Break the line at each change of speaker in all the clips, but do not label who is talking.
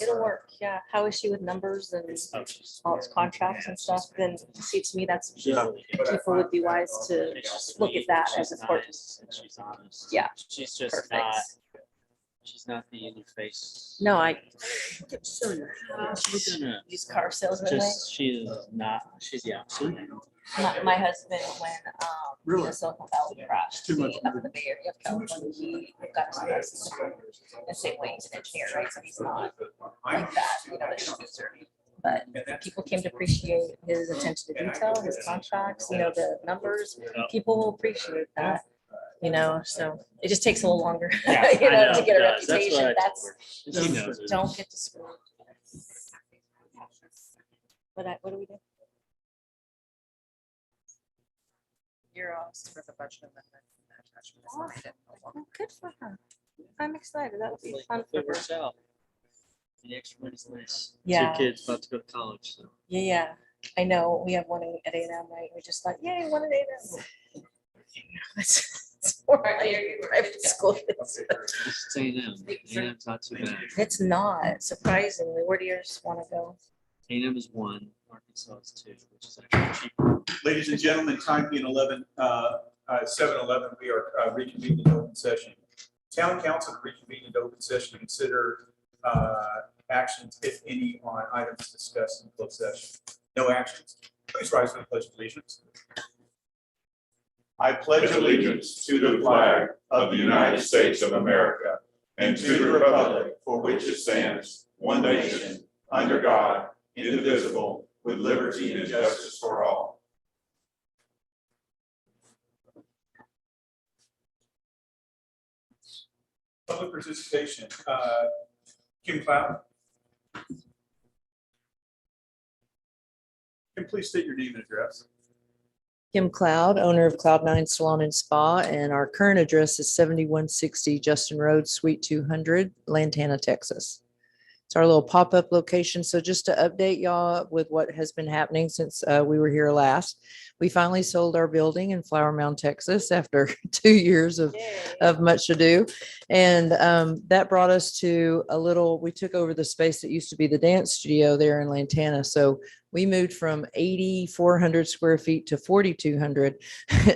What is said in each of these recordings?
It'll work. Yeah. How is she with numbers and all its contracts and stuff? Then see, to me, that's people would be wise to look at that as important.
She's honest.
Yeah.
She's just
Perfect.
not. She's not the in your face.
No, I
She's gonna
use car salesman. Way.
just. She is not. She's the opposite.
My husband, when
Really?
the Silicon Valley crashed,
Too much.
up in the Bay Area of California, he got his license. And same way he's an engineer, right? So he's not like that, you know, the schmoozer. But people came to appreciate his attention to detail, his contracts, you know, the numbers. People will appreciate that, you know. So it just takes a little longer,
Yeah,
you know,
I
to get a
it does.
reputation.
That's
That's
what I told her. She knows it.
don't get discouraged. What do we do?
You're all for the budget amendment.
Oh, good for her. I'm excited. That would be fun
If
for
it
her.
works out. The extra money's nice.
Yeah.
2 kids about to go to college. So.
Yeah. I know. We have one at A&M, right? We just thought, yay, one at A&M. It's more like private school.
Just A&M. A&M's not too bad.
It's not, surprisingly. Where do yours want to go?
A&M is 1. Arkansas is 2, which is actually cheaper.
Ladies and gentlemen, time being 7:11, we are reconvening in open session. Town council to reconvene in open session to consider actions, if any, on items discussed in closed session. No actions. Please rise for the pledge of allegiance.
I pledge allegiance to the flag of the United States of America and to the republic for which it stands, one nation, under God, indivisible, with liberty and justice for all.
Public participation. Kim Cloud. Can you please state your name and address?
Kim Cloud, owner of Cloud9 Salon and Spa, and our current address is 7160 Justin Road, Suite 200, Lantana, Texas. It's our little pop-up location. So just to update y'all with what has been happening since we were here last, we finally sold our building in Flower Mound, Texas after 2 years of much to do. And that brought us to we took over the space that used to be the dance studio there in Lantana. So we moved from 8,400 square feet to 4,200.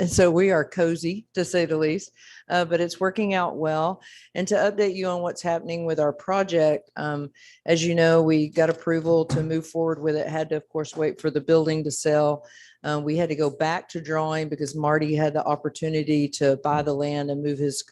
So we are cozy, to say the least, but it's working out well. And to update you on what's happening with our project, as you know, we got approval to move forward with it, had to, of course, wait for the building to sell. We had to go back to drawing because Marty had the opportunity to buy the land and move his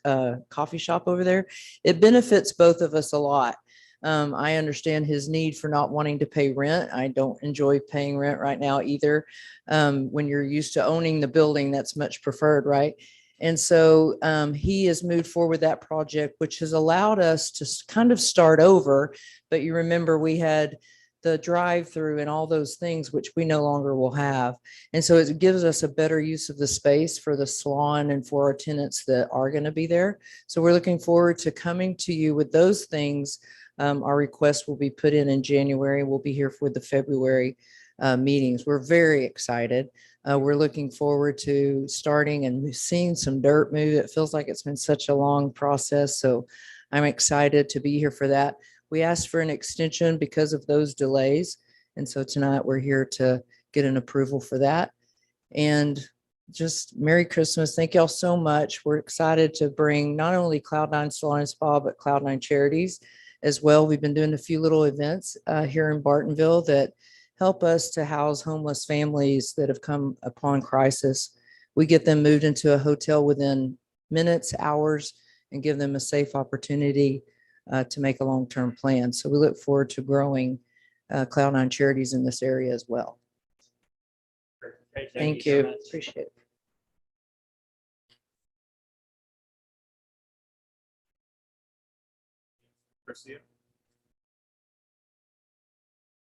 coffee shop over there. It benefits both of us a lot. I understand his need for not wanting to pay rent. I don't enjoy paying rent right now either. When you're used to owning the building, that's much preferred, right? And so he has moved forward with that project, which has allowed us to kind of start over. But you remember we had the drive-through and all those things, which we no longer will have. And so it gives us a better use of the space for the salon and for our tenants that are going to be there. So we're looking forward to coming to you with those things. Our request will be put in January. We'll be here for the February meetings. We're very excited. We're looking forward to starting and seeing some dirt move. It feels like it's been such a long process. So I'm excited to be here for that. We asked for an extension because of those delays. And so tonight we're here to get an approval for that. And just Merry Christmas. Thank y'all so much. We're excited to bring not only Cloud9 Salon and Spa, but Cloud9 Charities as well. We've been doing a few little events here in Bartonville that help us to house homeless families that have come upon crisis. We get them moved into a hotel within minutes, hours, and give them a safe opportunity to make a long-term plan. So we look forward to growing Cloud9 Charities in this area as well.
Great,
Thank
so
you.
much.
Appreciate it.
Garcia.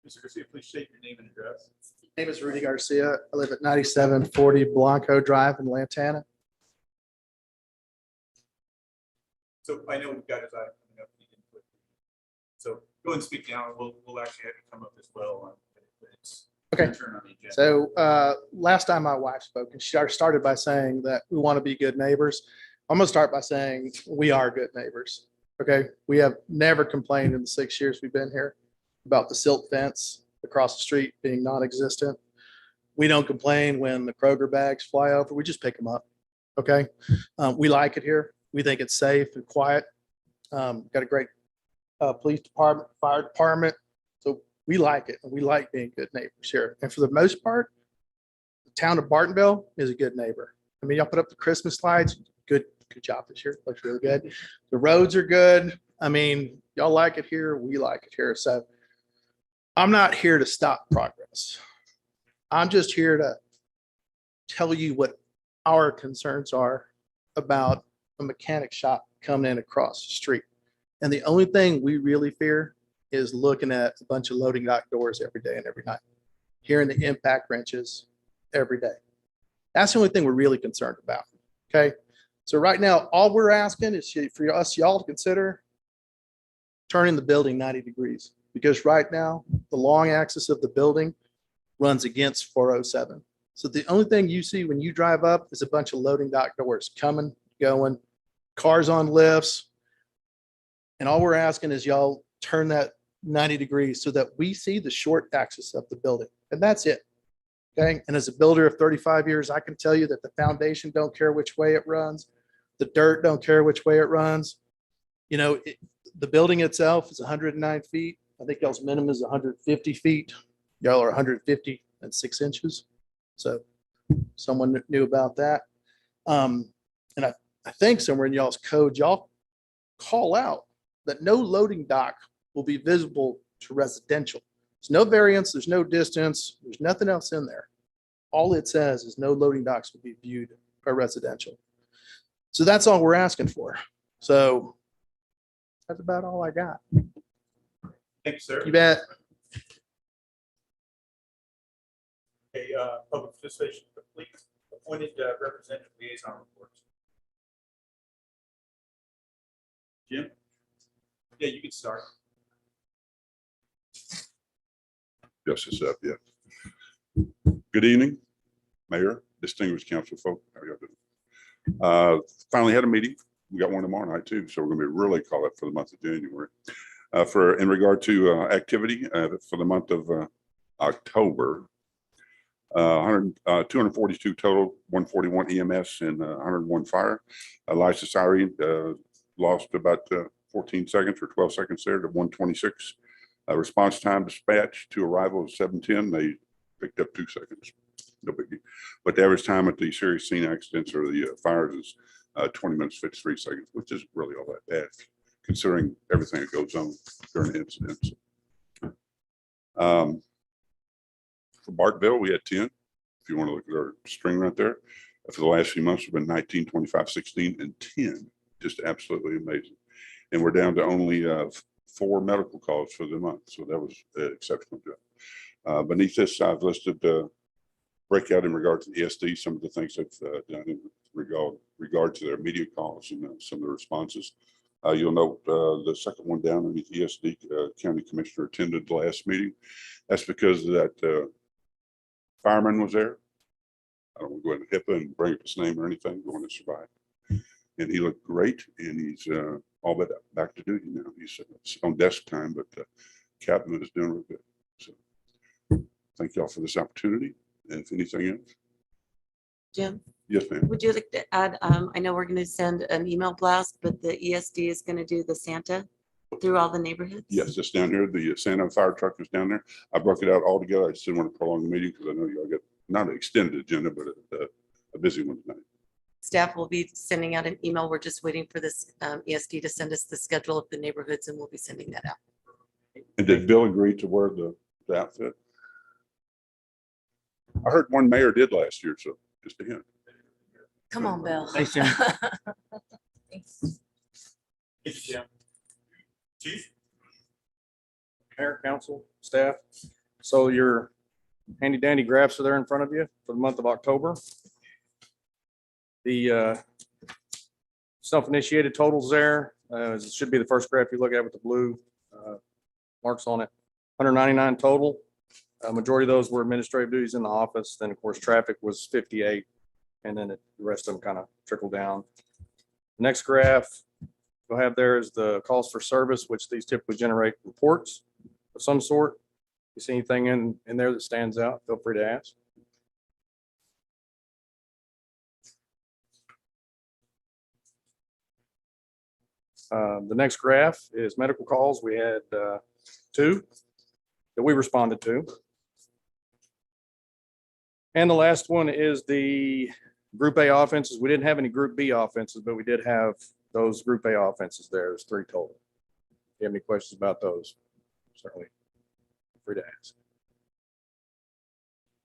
Mr. Garcia, please state your name and address.
My name is Rudy Garcia. I live at 9740 Blanco Drive in Lantana.
So I know we've got his item coming up. So go ahead and speak now. We'll actually have to come up as well. But it's
Okay.
your turn on the agenda.
So last time my wife spoke, and she started by saying that we want to be good neighbors. I'm going to start by saying we are good neighbors. Okay, we have never complained in the 6 years we've been here about the silt fence across the street being non-existent. We don't complain when the Kroger bags fly over. We just pick them up. Okay, we like it here. We think it's safe and quiet. Got a great police department, fire department. So we like it, and we like being good neighbors here. And for the most part, the town of Bartonville is a good neighbor. I mean, y'all put up the Christmas lights. Good job this year. Looks really good. The roads are good. I mean, y'all like it here. We like it here. So I'm not here to stop progress. I'm just here to tell you what our concerns are about a mechanic shop coming in across the street. And the only thing we really fear is looking at a bunch of loading dock doors every day and every night, hearing the impact wrenches every day. That's the only thing we're really concerned about. Okay. So right now, all we're asking is for us, y'all to consider turning the building 90 degrees, because right now the long axis of the building runs against 407. So the only thing you see when you drive up is a bunch of loading dock doors coming, going, cars on lifts. And all we're asking is y'all turn that 90 degrees so that we see the short axis of the building. And that's it. Okay. And as a builder of 35 years, I can tell you that the foundation don't care which way it runs. The dirt don't care which way it runs. You know, the building itself is 109 feet. I think y'all's minimum is 150 feet. Y'all are 156 inches. So someone knew about that. And I think somewhere in y'all's code, y'all call out that no loading dock will be visible to residential. There's no variance, there's no distance, there's nothing else in there. All it says is no loading docks will be viewed by residential. So that's all we're asking for. So that's about all I got.
Thank you, sir.
You bet.
Okay, public participation complete. Appointed representative liaison reports. Jim? Yeah, you can start.
Yes, it's up, yeah. Good evening, Mayor, distinguished council folk. How are y'all doing? Finally had a meeting. We got one tomorrow night too, so we're gonna be really caught up for the month of January. In regard to activity for the month of October, 242 total, 141 EMS and 101 fire. License Society lost about 14 seconds or 12 seconds there to 126. Response time dispatch to arrival is 7:10. They picked up 2 seconds. No biggie. But the average time at the serious scene accidents or the fires is 20 minutes, 53 seconds, which is really all that bad considering everything that goes on during the incidents. For Bartonville, we had 10. If you want to look at our string right there, for the last few months, we've been 19, 25, 16, and 10. Just absolutely amazing. And we're down to only 4 medical calls for the month. So that was an exceptional job. Beneath this, I've listed breakout in regard to the ESD, some of the things they've done in regard to their media calls and some of the responses. You'll note the second one down underneath ESD, County Commissioner attended the last meeting. That's because of that fireman was there. I don't want to go into HIPAA and bring up his name or anything, going to survive. And he looked great, and he's all but back to duty now. He's on desk time, but Captain is doing real good. So thank y'all for this opportunity. And if anything else.
Jim,
Yes, ma'am.
would you like to add, I know we're going to send an email blast, but the ESD is going to do the Santa through all the neighborhoods?
Yes, it's down here. The Santa fire truck is down there. I broke it out all together. I just didn't want to prolong the meeting because I know y'all got not an extended agenda, but a busy one tonight.
Staff will be sending out an email. We're just waiting for this ESD to send us the schedule of the neighborhoods, and we'll be sending that out.
And did Bill agree to wear the outfit? I heard one mayor did last year, so just a hint.
Come on, Bill.
Thanks, Jim.
Thanks.
Thank you, Jim. Chief?
Mayor, council, staff. So your handy dandy graphs are there in front of you for the month of October. The self-initiated totals there, it should be the first graph you look at with the blue marks on it. 199 total. Majority of those were administrative duties in the office. Then of course, traffic was 58. And then the rest of them kind of trickle down. The next graph you'll have there is the calls for service, which these typically generate reports of some sort. If you see anything in there that stands out, feel free to ask. The next graph is medical calls. We had 2 that we responded to. And the last one is the Group A offenses. We didn't have any Group B offenses, but we did have those Group A offenses there. There's 3 total. If you have any questions about those, certainly free to ask.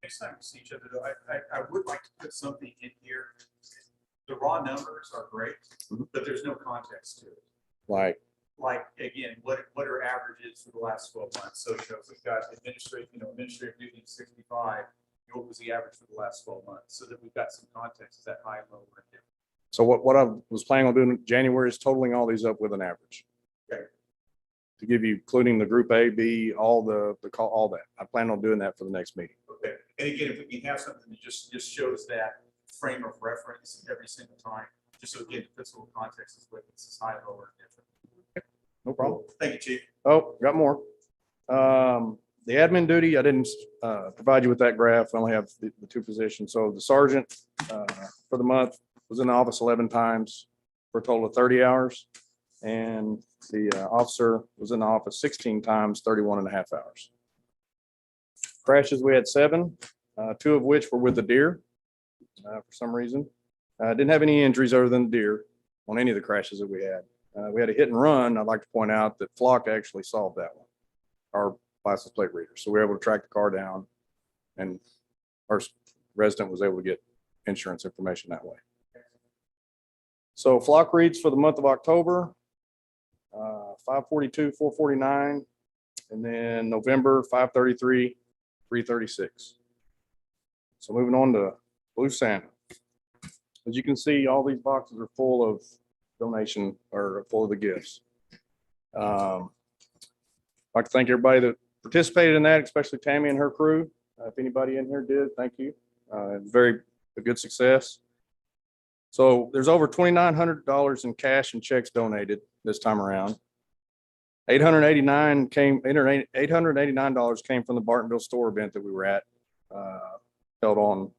Next time we see each other, though, I would like to put something in here. The raw numbers are great, but there's no context to it.
Like,
Again, what are averages for the last 12 months? So, if we've got administrative duty 65, what was the average for the last 12 months? So that we've got some context. Is that high, low, or different?
so what I was planning on doing in January is totaling all these up with an average.
Okay.
To give you, including the Group A, B, all the call, all that. I plan on doing that for the next meeting.
Okay. And again, if we can have something that just shows that frame of reference every single time, just so again, it puts a little context as whether it's high, low, or different.
No problem.
Thank you, Chief.
Oh, got more. The admin duty, I didn't provide you with that graph. I only have the 2 positions. So the sergeant for the month was in the office 11 times for a total of 30 hours. And the officer was in the office 16 times, 31 and a half hours. Crashes, we had 7, 2 of which were with the deer for some reason. Didn't have any injuries other than the deer on any of the crashes that we had. We had a hit and run. I'd like to point out that Flock actually solved that one, our license plate reader. So we were able to track the car down, and our resident was able to get insurance information that way. So Flock reads for the month of October, 542, 449, and then November, 533, 336. So moving on to Blue Santa. As you can see, all these boxes are full of donation or full of the gifts. I'd like to thank everybody that participated in that, especially Tammy and her crew. If anybody in here did, thank you. A good success. So there's over $2,900 in cash and checks donated this time around. $889 came from the Bartonville store event that we were at, held on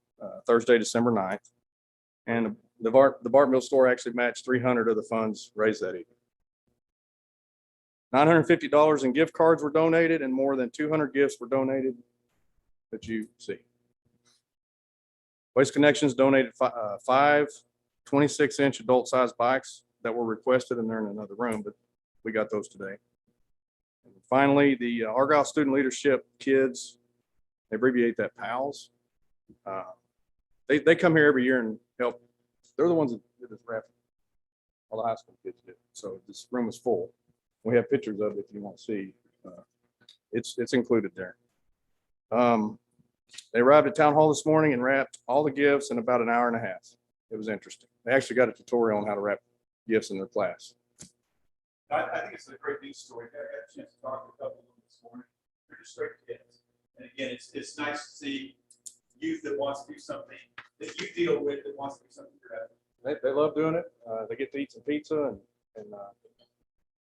Thursday, December 9th. And the Bartonville store actually matched 300 of the funds raised that evening. $950 in gift cards were donated, and more than 200 gifts were donated that you see. Waste Connections donated 5 26-inch adult-sized bikes that were requested, and they're in another room, but we got those today. And finally, the Argyle Student Leadership kids, they abbreviate that PALS. They come here every year and help. They're the ones that did this raffle. All the high school kids did. So this room is full. We have pictures of it if you want to see. It's included there. They arrived at town hall this morning and wrapped all the gifts in about an hour and a half. It was interesting. They actually got a tutorial on how to wrap gifts in their class.
I think it's a great news story. I got a chance to talk to a couple of them this morning. They're just great kids. And again, it's nice to see youth that wants to do something that you deal with that wants to do something good.
They love doing it. They get to eat some pizza and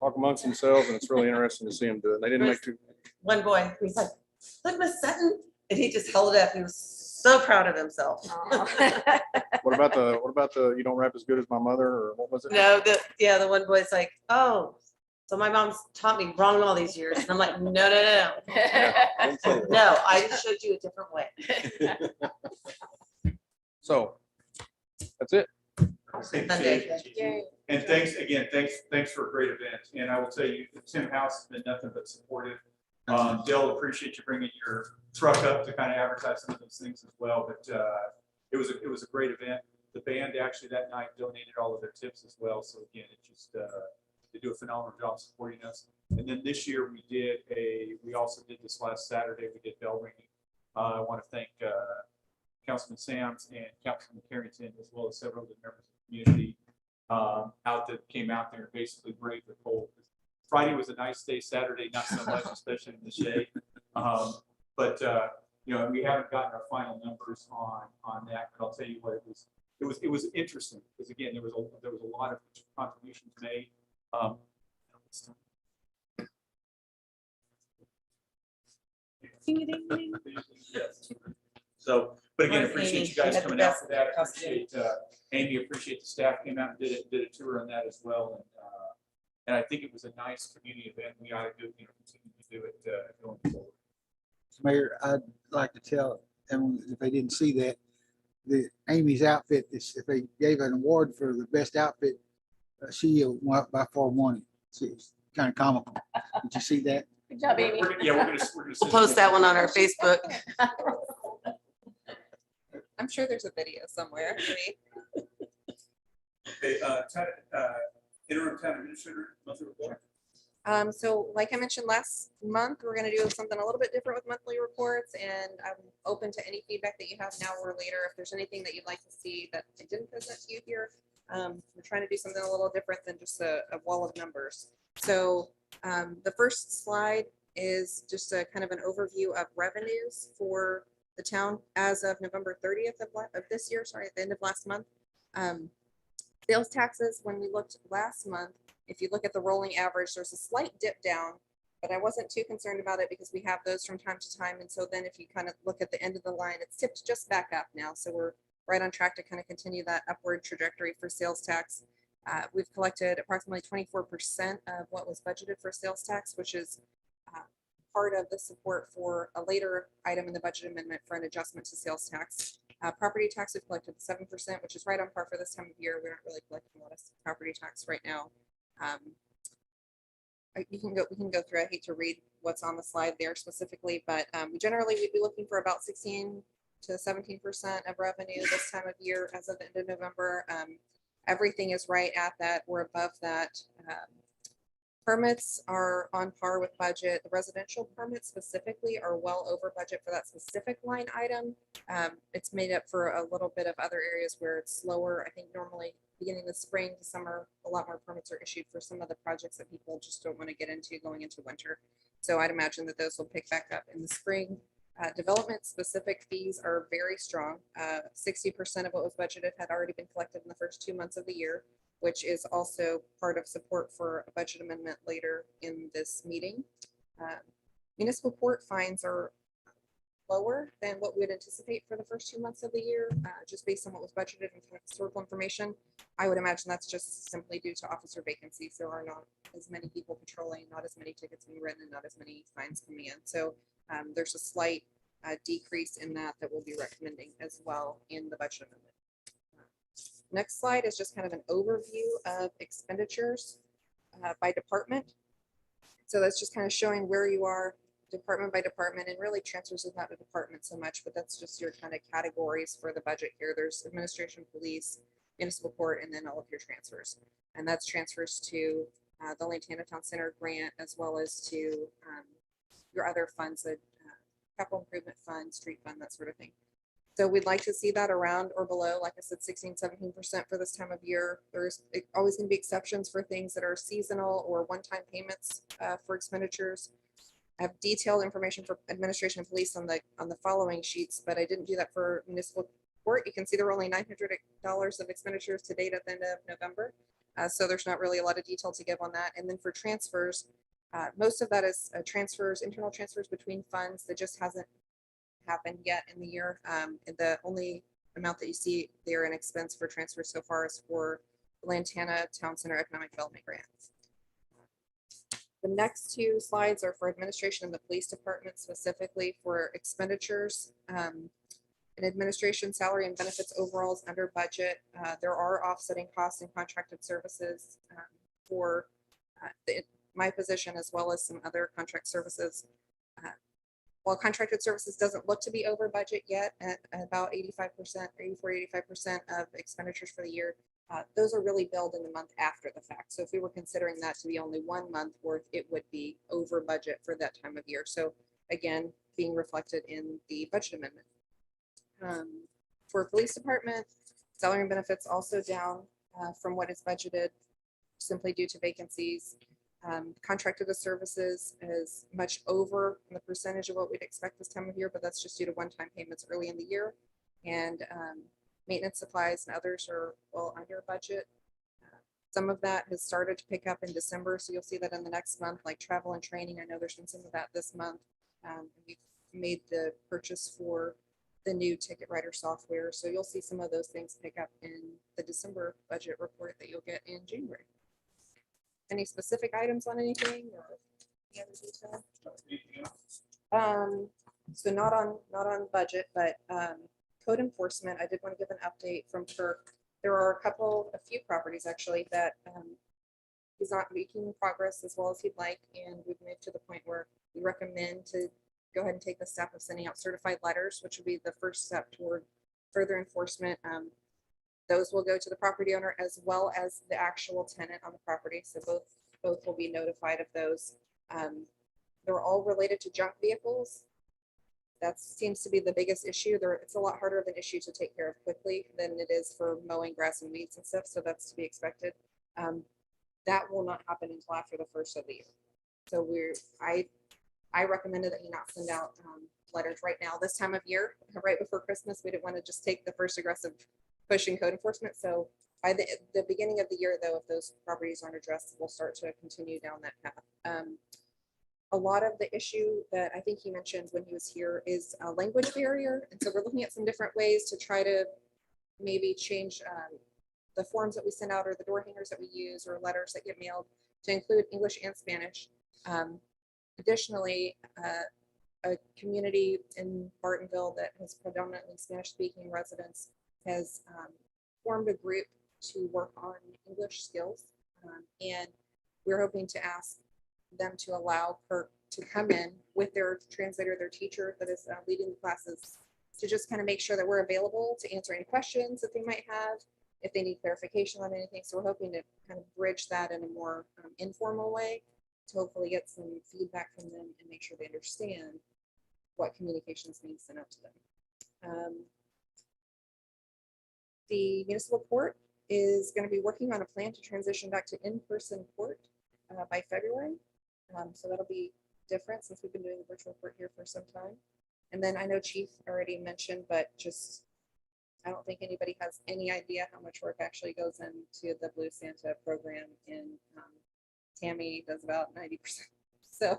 talk amongst themselves, and it's really interesting to see them do it. They didn't make too.
One boy, he's like, look, Miss Sutton, and he just held it up. He was so proud of himself.
What about the you don't rap as good as my mother, or what was it?
No, the one boy's like, oh, so my mom's taught me wrong all these years. And I'm like, no. No, I just showed you a different way.
So that's it.
Sunday.
And thanks for a great event. And I will tell you, Tim House has been nothing but supportive. Dale, appreciate you bringing your truck up to kind of advertise some of those things as well. But it was a great event. The band actually that night donated all of their tips as well. So again, it just they do a phenomenal job supporting us. And then this year we also did this last Saturday. We did bell ringing. I want to thank Councilman Sams and Councilman Carrington, as well as several of the members of the community came out there and basically braved the cold. Friday was a nice day. Saturday, not so much, especially in the shade. But we haven't gotten our final numbers on that. But I'll tell you what, it was interesting because again, there was a lot of contributions made. Um, So, but again,
Where's
appreciate
Amy?
you guys
She had the
coming out
best
for that.
costume.
Appreciate, Amy, appreciate the staff came out and did a tour on that as well. And I think it was a nice community event. We ought to do, continue to do it, going forward.
Mayor, I'd like to tell them if they didn't see that, the Amy's outfit, if they gave an award for the best outfit, she by far won it. So it's kind of comical. Did you see that?
Good job, Amy.
Yeah, we're gonna.
We'll post that one on our Facebook.
I'm sure there's a video somewhere. Maybe.
Okay, interim town administrator, monthly report.
So like I mentioned last month, we're gonna do something a little bit different with monthly reports, and I'm open to any feedback that you have now or later. If there's anything that you'd like to see that I didn't present to you here, we're trying to do something a little different than just a wall of numbers. So the first slide is just a kind of an overview of revenues for the town as of November 30th of this year, sorry, at the end of last month. Sales taxes, when we looked last month, if you look at the rolling average, there's a slight dip down, but I wasn't too concerned about it because we have those from time to time. And so then if you kind of look at the end of the line, it's tipped just back up now. So we're right on track to kind of continue that upward trajectory for sales tax. We've collected approximately 24% of what was budgeted for sales tax, which is part of the support for a later item in the budget amendment for an adjustment to sales tax. Property tax, we've collected 7%, which is right on par for this time of year. We're not really collecting a lot of property tax right now. We can go through. I hate to read what's on the slide there specifically, but generally we'd be looking for about 16 to 17% of revenue this time of year as of the end of November. Everything is right at that. We're above that. Permits are on par with budget. The residential permits specifically are well over budget for that specific line item. It's made up for a little bit of other areas where it's slower. I think normally beginning of the spring to summer, a lot more permits are issued for some of the projects that people just don't want to get into going into winter. So I'd imagine that those will pick back up in the spring. Development specific fees are very strong. 60% of what was budgeted had already been collected in the first 2 months of the year, which is also part of support for a budget amendment later in this meeting. Municipal court fines are lower than what we would anticipate for the first 2 months of the year, just based on what was budgeted and historical information. I would imagine that's just simply due to officer vacancies. There are not as many people patrolling, not as many tickets being written, and not as many fines coming in. So there's a slight decrease in that we'll be recommending as well in the budget amendment. Next slide is just kind of an overview of expenditures by department. So that's just kind of showing where you are department by department, and really transfers is not a department so much, but that's just your kind of categories for the budget here. There's administration, police, municipal court, and then all of your transfers. And that's transfers to the Lantana Town Center grant, as well as to your other funds, that capital improvement fund, street fund, that sort of thing. So we'd like to see that around or below, like I said, 16, 17% for this time of year. There's always going to be exceptions for things that are seasonal or one-time payments for expenditures. I have detailed information for administration and police on the following sheets, but I didn't do that for municipal court. You can see there were only $900 of expenditures to date at the end of November. So there's not really a lot of detail to give on that. And then for transfers, most of that is transfers, internal transfers between funds that just hasn't happened yet in the year. The only amount that you see there in expense for transfers so far is for the Lantana Town Center Economic Development Grants. The next two slides are for administration and the police department, specifically for expenditures. In administration, salary and benefits overall is under budget. There are offsetting costs and contracted services for my position, as well as some other contract services. While contracted services doesn't look to be over budget yet at about 85%, 84-85% of expenditures for the year, those are really billed in the month after the fact. So if we were considering that to be only 1 month worth, it would be over budget for that time of year. So again, being reflected in the budget amendment. For police department, salary and benefits also down from what is budgeted, simply due to vacancies. Contracted services is much over the percentage of what we'd expect this time of year, but that's just due to one-time payments early in the year. And maintenance supplies and others are well under budget. Some of that has started to pick up in December, so you'll see that in the next month, like travel and training. I know there's been some of that this month. We've made the purchase for the new ticket writer software, so you'll see some of those things pick up in the December budget report that you'll get in January. Any specific items on anything or any other detail? So not on budget, but code enforcement, I did want to give an update from Kirk. There are a few properties actually that he's not making progress as well as he'd like, and we've moved to the point where we recommend to go ahead and take the step of sending out certified letters, which would be the first step toward further enforcement. Those will go to the property owner as well as the actual tenant on the property, so both will be notified of those. They're all related to junk vehicles. That seems to be the biggest issue. It's a lot harder of an issue to take care of quickly than it is for mowing grass and weeds and stuff, so that's to be expected. That will not happen until after the first of the year. So I recommended that you not send out letters right now this time of year, right before Christmas. We didn't want to just take the first aggressive push in code enforcement. So by the beginning of the year, though, if those properties aren't addressed, we'll start to continue down that path. A lot of the issue that I think he mentioned when he was here is a language barrier. And so we're looking at some different ways to try to maybe change the forms that we send out or the door hangers that we use or letters that get mailed to include English and Spanish. Additionally, a community in Bartonville that has predominantly Spanish speaking residents has formed a group to work on English skills. And we're hoping to ask them to allow Kirk to come in with their translator, their teacher that is leading the classes, to just kind of make sure that we're available to answer any questions that they might have, if they need clarification on anything. So we're hoping to kind of bridge that in a more informal way to hopefully get some feedback from them and make sure they understand what communications being sent out to them. The municipal court is going to be working on a plan to transition back to in-person court by February. So that'll be different since we've been doing the virtual court here for some time. And then I know Chief already mentioned, but just, I don't think anybody has any idea how much work actually goes into the Blue Santa program. And Tammy does about 90%. So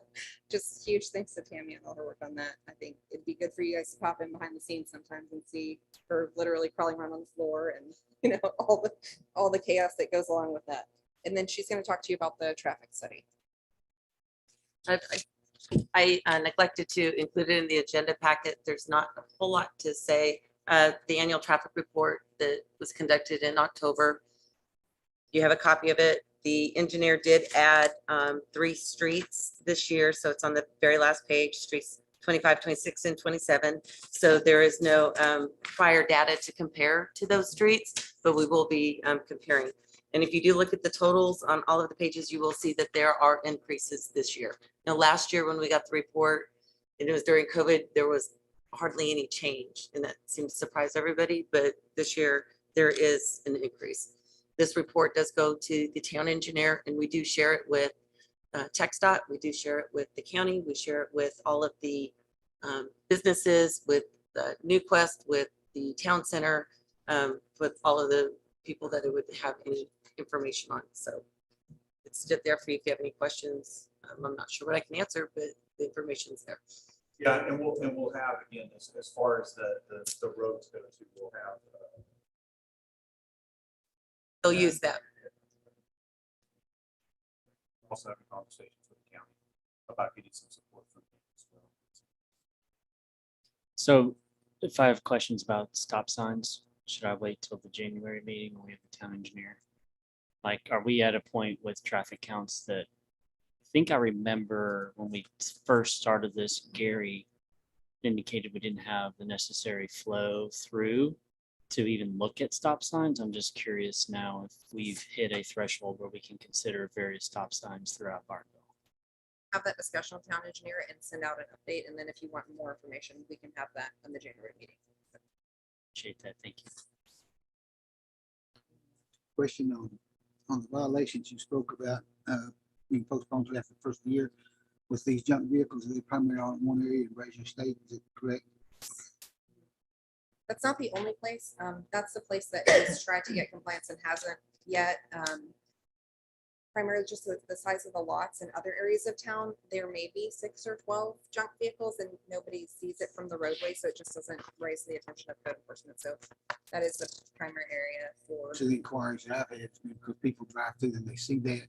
just huge thanks to Tammy and all her work on that. I think it'd be good for you guys to pop in behind the scenes sometimes and see her literally crawling around on the floor and, you know, all the chaos that goes along with that. And then she's going to talk to you about the traffic study.
I neglected to include it in the agenda packet. There's not a whole lot to say. The annual traffic report that was conducted in October, you have a copy of it. The engineer did add 3 streets this year, so it's on the very last page, streets 25, 26, and 27. So there is no prior data to compare to those streets, but we will be comparing. And if you do look at the totals on all of the pages, you will see that there are increases this year. Now, last year when we got the report, and it was during COVID, there was hardly any change, and that seemed to surprise everybody. But this year there is an increase. This report does go to the town engineer, and we do share it with TxDOT. We do share it with the county. We share it with all of the businesses, with Newquest, with the town center, with all of the people that it would have any information on. So it's stood there for you if you have any questions. I'm not sure what I can answer, but the information's there.
Yeah, and we'll have, again, as far as the roads go to, we'll have.
They'll use that.
Also having conversations with the county about getting some support from them as well.
So if I have questions about stop signs, should I wait till the January meeting when we have the town engineer? Like, are we at a point with traffic counts that I think I remember when we first started this, Gary indicated we didn't have the necessary flow through to even look at stop signs. I'm just curious now if we've hit a threshold where we can consider various stop signs throughout Bartonville.
Have that discussion with town engineer and send out an update. And then if you want more information, we can have that in the January meeting.
Appreciate that. Thank you.
Question on the violations you spoke about being postponed to after the first year with these junk vehicles. Are they primarily on one area in Fraser State? Is it correct?
That's not the only place. That's the place that has tried to get compliance and hasn't yet. primarily just the size of the lots in other areas of town, there may be 6 or 12 junk vehicles and nobody sees it from the roadway, so it just doesn't raise the attention of code enforcement. So that is the primary area for.
To the inquiries that I've had, because people drive through and they see that,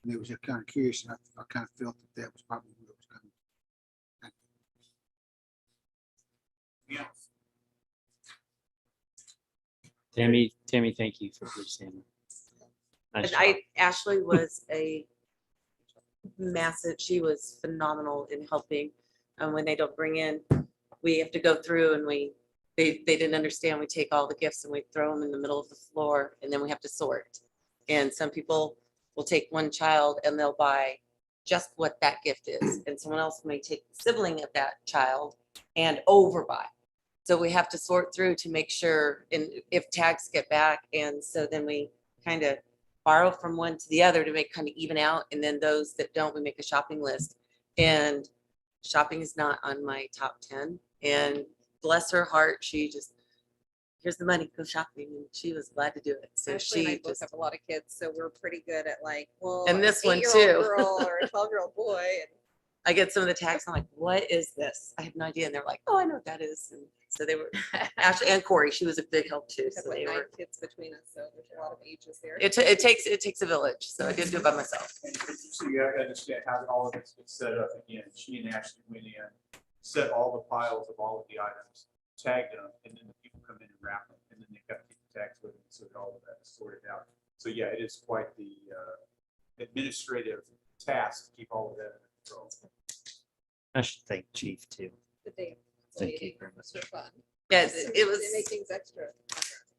and they was just kind of curious, and I kind of felt that that was probably what it was coming.
Yeah.
Tammy, thank you for presenting. Nice
And
job.
Ashley was a massive, she was phenomenal in helping. And when they don't bring in, we have to go through and they didn't understand. We take all the gifts and we throw them in the middle of the floor and then we have to sort. And some people will take one child and they'll buy just what that gift is. And someone else may take the sibling of that child and overbuy. So we have to sort through to make sure, and if tags get back, and so then we kind of borrow from one to the other to make kind of even out. And then those that don't, we make a shopping list. And shopping is not on my top 10. And bless her heart, she just, here's the money, go shopping. And she was glad to do it. So
Ashley and I
she
both
just,
have a lot of kids, so we're pretty good at like, well,
And
an
this one
8-year-old
too.
girl or a 12-year-old boy. And
I get some of the tags. I'm like, what is this? I have no idea. And they're like, oh, I know what that is. And so they were, Ashley and Corey, she was a big help too.
we have
So
like
they
9
were,
kids between us, so there's a lot of ages there.
it takes a village. So I didn't do it by myself.
And so you have to understand how all of this gets set up again. She and Ashley went in, set all the piles of all of the items, tagged them, and then the people come in and wrap them, and then they've got to keep the tags with them, so that all of that is sorted out. So yeah, it is quite the administrative task to keep all of that in control.
I should thank Chief too.
The day.
Thank you very much.
So fun.
Yes, it was
They make things extra.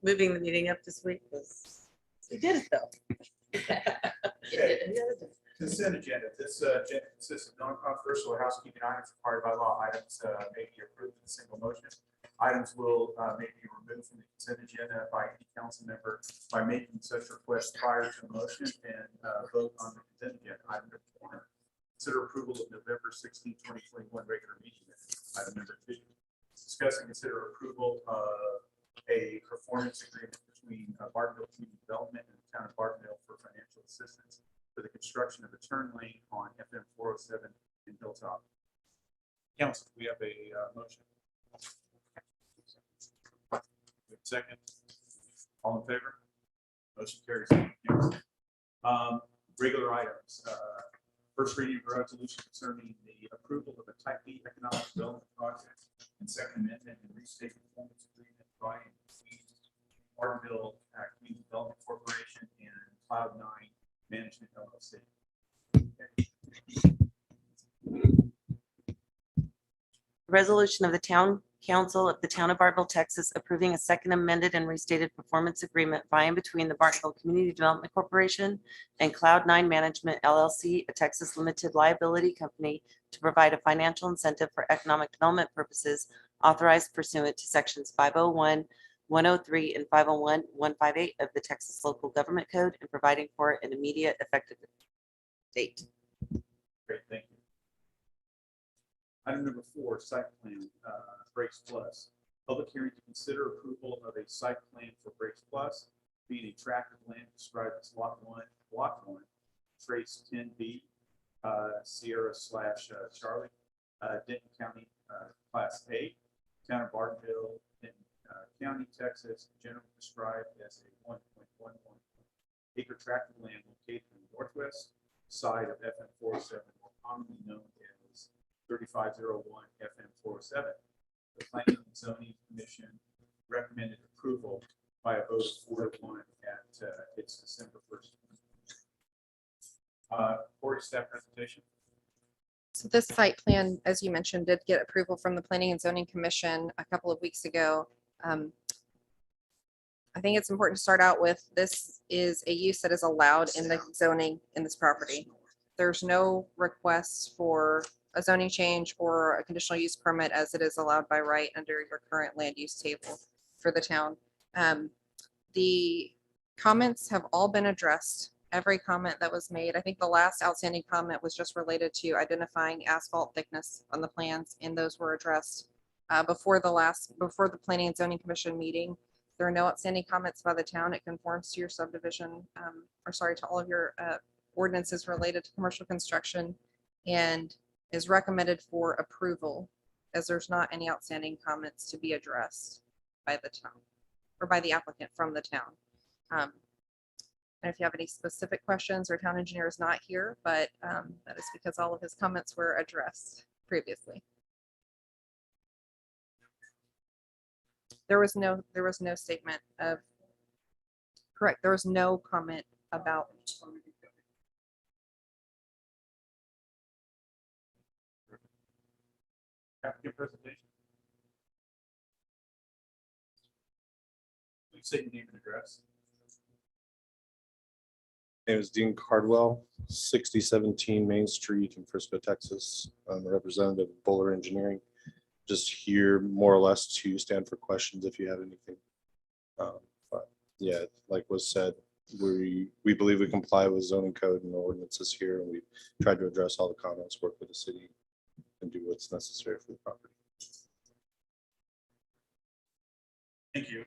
moving the meeting up this week was, we did it though.
Consent agenda. This agenda consists of non-controversial or housekeeping items required by law. Items may be approved in a single motion. Items will may be removed from the consent agenda by any council member by making such request prior to the motion and vote on the consent agenda. Item number 1. Consider approval of November 16, 2021 regular meeting minutes. Item number 2. Discuss and consider approval of a performance agreement between Bartonville Community Development and the town of Bartonville for financial assistance for the construction of a turn lane on FM 407 in Hilltop. Council, we have a motion. Second. All in favor? Motion carries. Regular items. First reading of a resolution concerning the approval of a type B economic development project and second amendment and restate performance agreement by Bartonville Community Development Corporation and Cloud9 Management LLC.
Resolution of the Town Council of the Town of Bartonville, Texas, approving a second amended and restated performance agreement by and between the Bartonville Community Development Corporation and Cloud9 Management LLC, a Texas limited liability company, to provide a financial incentive for economic development purposes authorized pursuant to sections 501, 103, and 501, 158 of the Texas Local Government Code and providing for an immediate effective date.
Great, thank you. Item number 4, site plan, Breaks Plus. Public hearing to consider approval of a site plan for Breaks Plus, being a tract of land described as Lot 1, Block 1, Trace 10B, Sierra/Charlie, Denton County, Class A, Town of Bartonville, Denton County, Texas, generally described as a 1.11 acre tract of land located in the northwest side of FM 407, more commonly known as 3501 FM 407. The Planning and Zoning Commission recommended approval by a vote of 4-1 at its December 1st. Corey, staff presentation.
So this site plan, as you mentioned, did get approval from the Planning and Zoning Commission a couple of weeks ago. I think it's important to start out with, this is a use that is allowed in the zoning in this property. There's no request for a zoning change or a conditional use permit, as it is allowed by right under your current land use table for the town. The comments have all been addressed. Every comment that was made. I think the last outstanding comment was just related to identifying asphalt thickness on the plans, and those were addressed before the Planning and Zoning Commission meeting. There are no outstanding comments by the town. It conforms to your subdivision, to all of your ordinances related to commercial construction and is recommended for approval as there's not any outstanding comments to be addressed by the town or by the applicant from the town. And if you have any specific questions, our town engineer is not here, but that is because all of his comments were addressed previously. There was no statement of, correct, there was no comment about.
Applicant presentation. Please say your name and address.
Name is Dean Cardwell, 6017 Main Street in Frisco, Texas. I'm a representative of Buller Engineering. Just here more or less to stand for questions if you have anything. But yeah, like was said, we believe we comply with zoning code and ordinances here, and we've tried to address all the comments, work with the city, and do what's necessary for the property.
Thank you.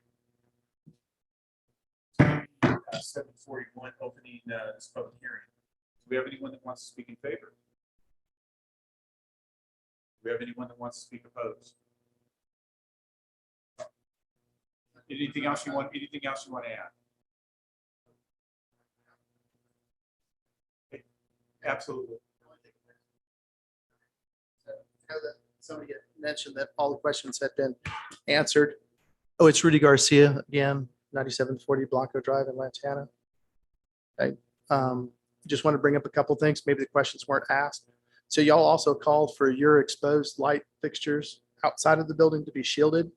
7:41, opening this public hearing. Do we have anyone that wants to speak in favor? Do we have anyone that wants to speak opposed? Anything else you want to add? Okay, absolutely.
I know that somebody had mentioned that all the questions had been answered. Oh, it's Rudy Garcia again, 9740 Blanco Drive in Lantana. Okay. Just want to bring up a couple things. Maybe the questions weren't asked. So y'all also called for your exposed light fixtures outside of the building to be shielded.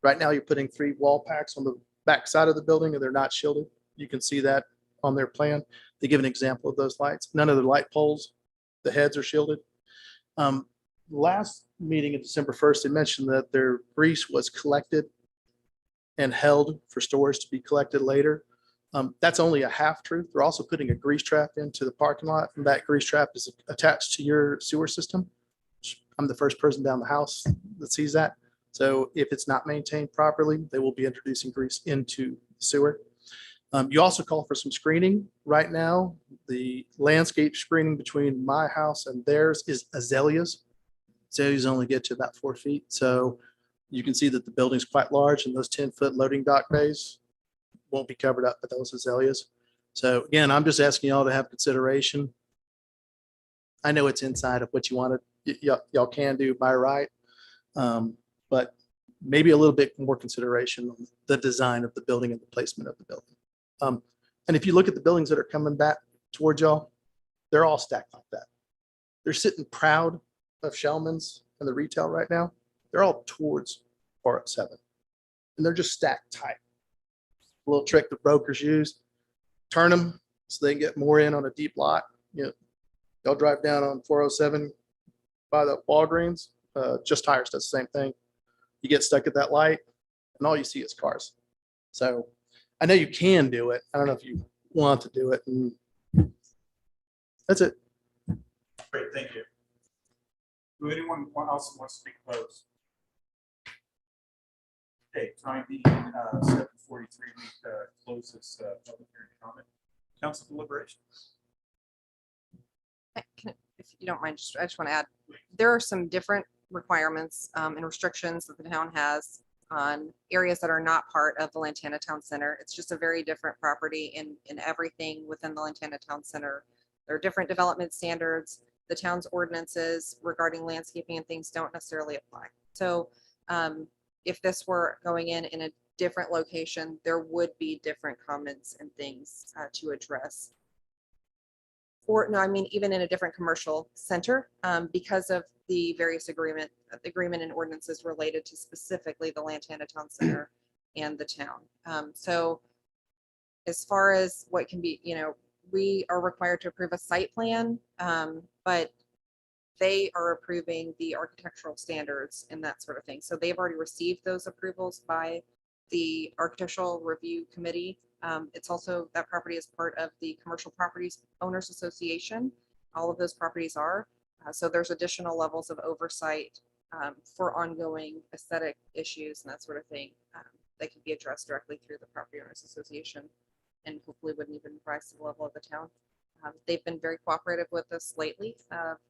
Right now, you're putting 3 wall packs on the back side of the building and they're not shielded. You can see that on their plan. They give an example of those lights. None of the light poles, the heads are shielded. Last meeting of December 1st, they mentioned that their grease was collected and held for stores to be collected later. That's only a half truth. They're also putting a grease trap into the parking lot, and that grease trap is attached to your sewer system. I'm the first person down the house that sees that. So if it's not maintained properly, they will be introducing grease into the sewer. You also call for some screening. Right now, the landscape screening between my house and theirs is azaleas. Azaleas only get to about 4 feet. So you can see that the building's quite large and those 10-foot loading dock bays won't be covered up by those azaleas. So again, I'm just asking y'all to have consideration. I know it's inside of what you wanted. Y'all can do by right. But maybe a little bit more consideration on the design of the building and the placement of the building. And if you look at the buildings that are coming back towards y'all, they're all stacked like that. They're sitting proud of Shellman's and the retail right now. They're all towards 407 and they're just stacked tight. A little trick the brokers use, turn them so they can get more in on a deep lot. They'll drive down on 407 by the Walgreens. Just Tires does the same thing. You get stuck at that light and all you see is cars. So I know you can do it. I don't know if you want to do it. And that's it.
Great, thank you. Do anyone else want to speak opposed? Okay, time being 7:43, we close this public hearing comment. Council deliberations.
If you don't mind, I just want to add, there are some different requirements and restrictions that the town has on areas that are not part of the Lantana Town Center. It's just a very different property in everything within the Lantana Town Center. There are different development standards. The town's ordinances regarding landscaping and things don't necessarily apply. So if this were going in a different location, there would be different comments and things to address. Or no, I mean, even in a different commercial center, because of the various agreement and ordinances related to specifically the Lantana Town Center and the town. So as far as what can be, we are required to approve a site plan, but they are approving the architectural standards and that sort of thing. So they've already received those approvals by the Architectural Review Committee. It's also, that property is part of the Commercial Properties Owners Association. All of those properties are. So there's additional levels of oversight for ongoing aesthetic issues and that sort of thing that can be addressed directly through the Property Owners Association and hopefully wouldn't even rise to the level of the town. They've been very cooperative with us lately.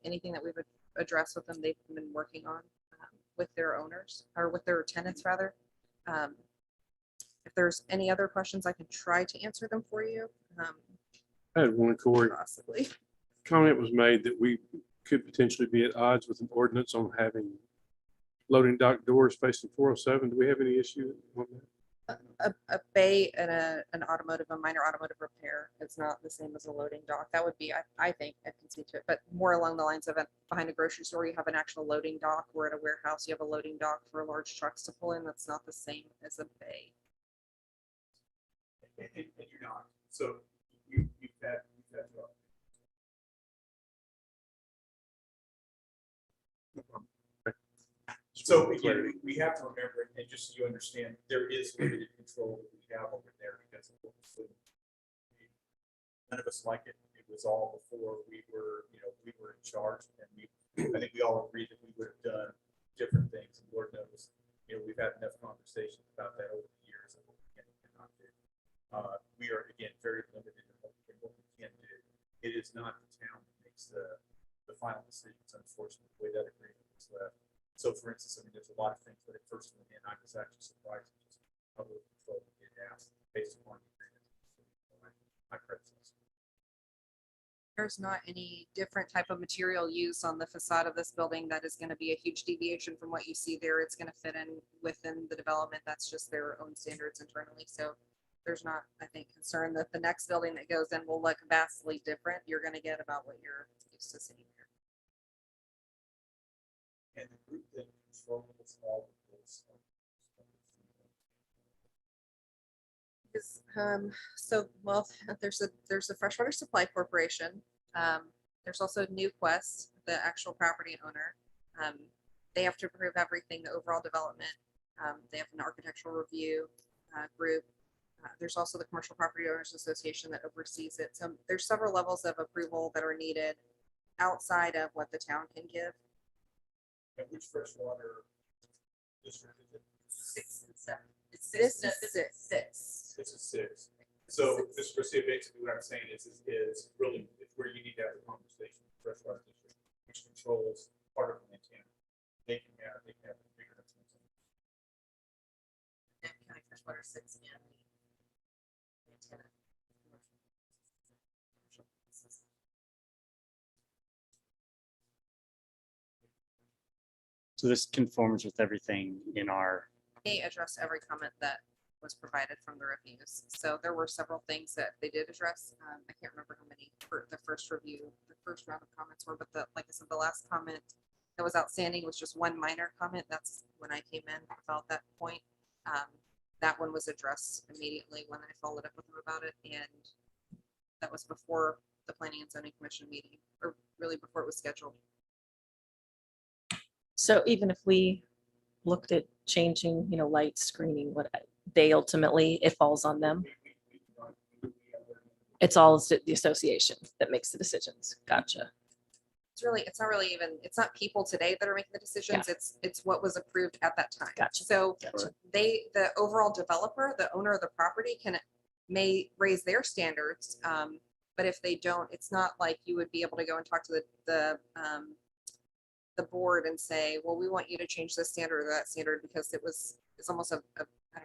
Anything that we've addressed with them, they've been working on with their owners or with their tenants rather. If there's any other questions, I can try to answer them for you.
I had one, Corey.
Possibly.
Comment was made that we could potentially be at odds with an ordinance on having loading dock doors facing 407. Do we have any issue on that?
A bay and an automotive, a minor automotive repair is not the same as a loading dock. That would be, I think, I can see to it, but more along the lines of behind a grocery store, you have an actual loading dock, or at a warehouse, you have a loading dock for large trucks to pull in. That's not the same as a bay.
And you're not. So you've had. So again, we have to remember, and just so you understand, there is limited control that we have over there because of what we're doing. None of us like it. It was all before we were in charge, and I think we all agreed that we would have done different things. And Lord knows, we've had enough conversations about that over the years and what we can and cannot do. We are again very limited in what we can do. It is not the town that makes the final decisions, unfortunately, the way that agreement was left. So for instance, I mean, there's a lot of things that at first went in, I was actually surprised at just how little control we did have based upon the agreement. My predecessor.
There's not any different type of material used on the facade of this building that is going to be a huge deviation from what you see there. It's going to fit in within the development. That's just their own standards internally. So there's not, I think, concern that the next building that goes in will look vastly different. You're going to get about what you're used to seeing here.
And the group that controls all of this.
Well, there's a Freshwater Supply Corporation. There's also New Quest, the actual property owner. They have to approve everything, the overall development. They have an architectural review group. There's also the Commercial Property Owners Association that oversees it. So there's several levels of approval that are needed outside of what the town can give.
And which freshwater district is it?
6 and 7.
This is six.
This is 6. So this Garcia, basically what I'm saying is really where you need to have a conversation with freshwater district, which controls part of Montana. They can have a bigger influence.
County Freshwater 6 and Montana.
So this conforms with everything in our,
They addressed every comment that was provided from the reviews. So there were several things that they did address. I can't remember how many for the first review, the first round of comments were, but like I said, the last comment that was outstanding was just one minor comment. That's when I came in about that point. That one was addressed immediately when I followed up with them about it. And that was before the Planning and Zoning Commission meeting, or really before it was scheduled.
So even if we looked at changing, light screening, what they ultimately, it falls on them. It's all the association that makes the decisions. Gotcha.
It's not people today that are making the decisions. It's what was approved at that time.
Gotcha.
So
Gotcha.
the overall developer, the owner of the property may raise their standards. But if they don't, it's not like you would be able to go and talk to the board and say, well, we want you to change this standard or that standard because it's almost I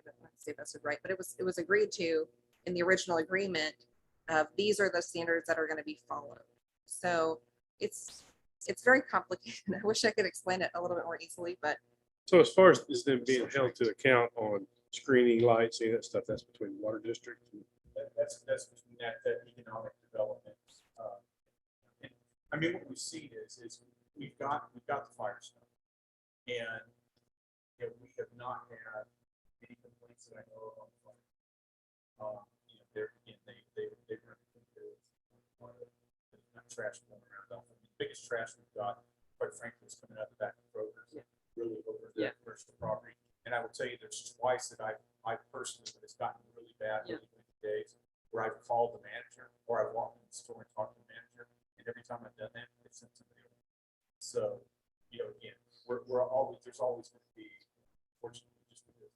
don't know if I say that's right, but it was agreed to in the original agreement of these are the standards that are going to be followed. So it's very complicated. I wish I could explain it a little bit more easily, but
So as far as them being held to account on screening lights, any of that stuff, that's between the water district.
That's between that economic development. And, I mean, what we've seen is we've got the fire stuff, and we have not had any complaints that I know of on the fire. They're again they run not trash going around. The biggest trash we've got, quite frankly, is coming out the back of Kroger's, really over the commercial property. And I will tell you, there's twice that I personally, when it's gotten really bad, really many days, where I've called the manager or I've walked in the store and talked to the manager, and every time I've done that, they've sent somebody over. So, again, we're always, there's always going to be, fortunately, just because of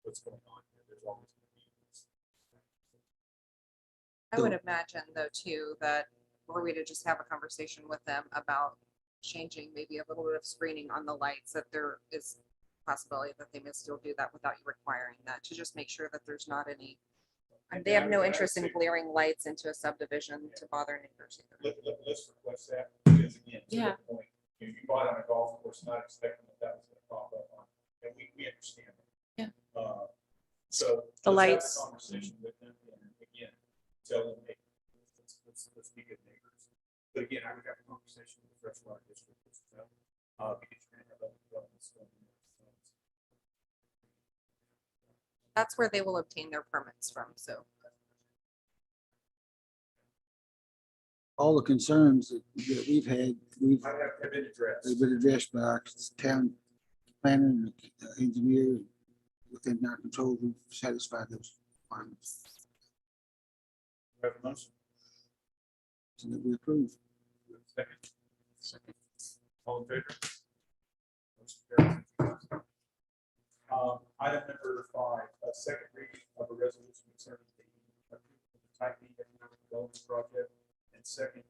what's going on here, there's always going to be.
I would imagine though too that were we to just have a conversation with them about changing maybe a little bit of screening on the lights, that there is possibility that they may still do that without you requiring that, to just make sure that there's not any, and they have no interest in glaring lights into a subdivision to bother neighbors either.
Let's request that, because again, to
Yeah.
the point, you bought on a golf course, not expecting that was gonna pop up on, and we understand that. So.
The
let's have a
lights.
Conversation with them, and again, tell them, hey, let's be good neighbors. But again, I would have a conversation with the freshwater district as well, because you're gonna have other developments going on.
That's where they will obtain their permits from, so.
All the concerns that we've had,
Have been addressed.
they've been addressed by our town planner and engineer. Within our control, we've satisfied those requirements,
We have a motion.
so that we approve.
Second. All in favor? Motion carries. Item number 5, a second reading of a resolution concerning the approval of the Type B economic development project, and second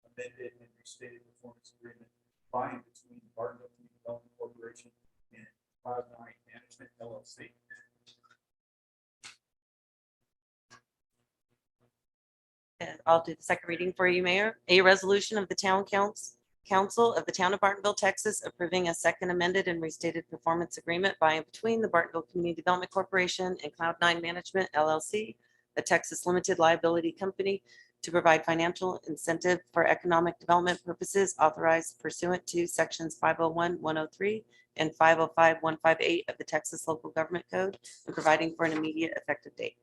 amended and restated performance agreement by and between Bartonville Community Development Corporation and Cloud9 Management LLC.
I'll do the second reading for you, Mayor. A resolution of the Town Council of the Town of Bartonville, Texas, approving a second amended and restated performance agreement by and between the Bartonville Community Development Corporation and Cloud9 Management LLC, a Texas limited liability company, to provide financial incentive for economic development purposes authorized pursuant to sections 501-103 and 505-158 of the Texas Local Government Code, and providing for an immediate effective date.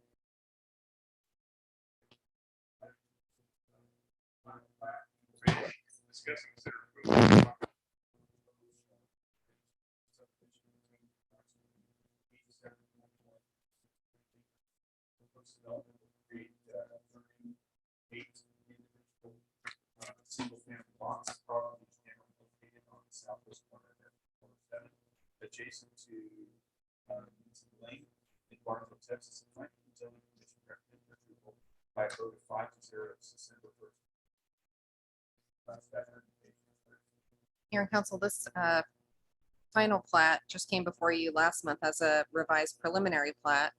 Discuss and consider approval. Single family lots, properties generally located on the southwest corner of 7, adjacent to Lane in Bartonville, Texas. And planning and zoning commission recommended approval by a vote of 5-0 December 1st.
Mayor and council, this final plat just came before you last month as a revised preliminary plat.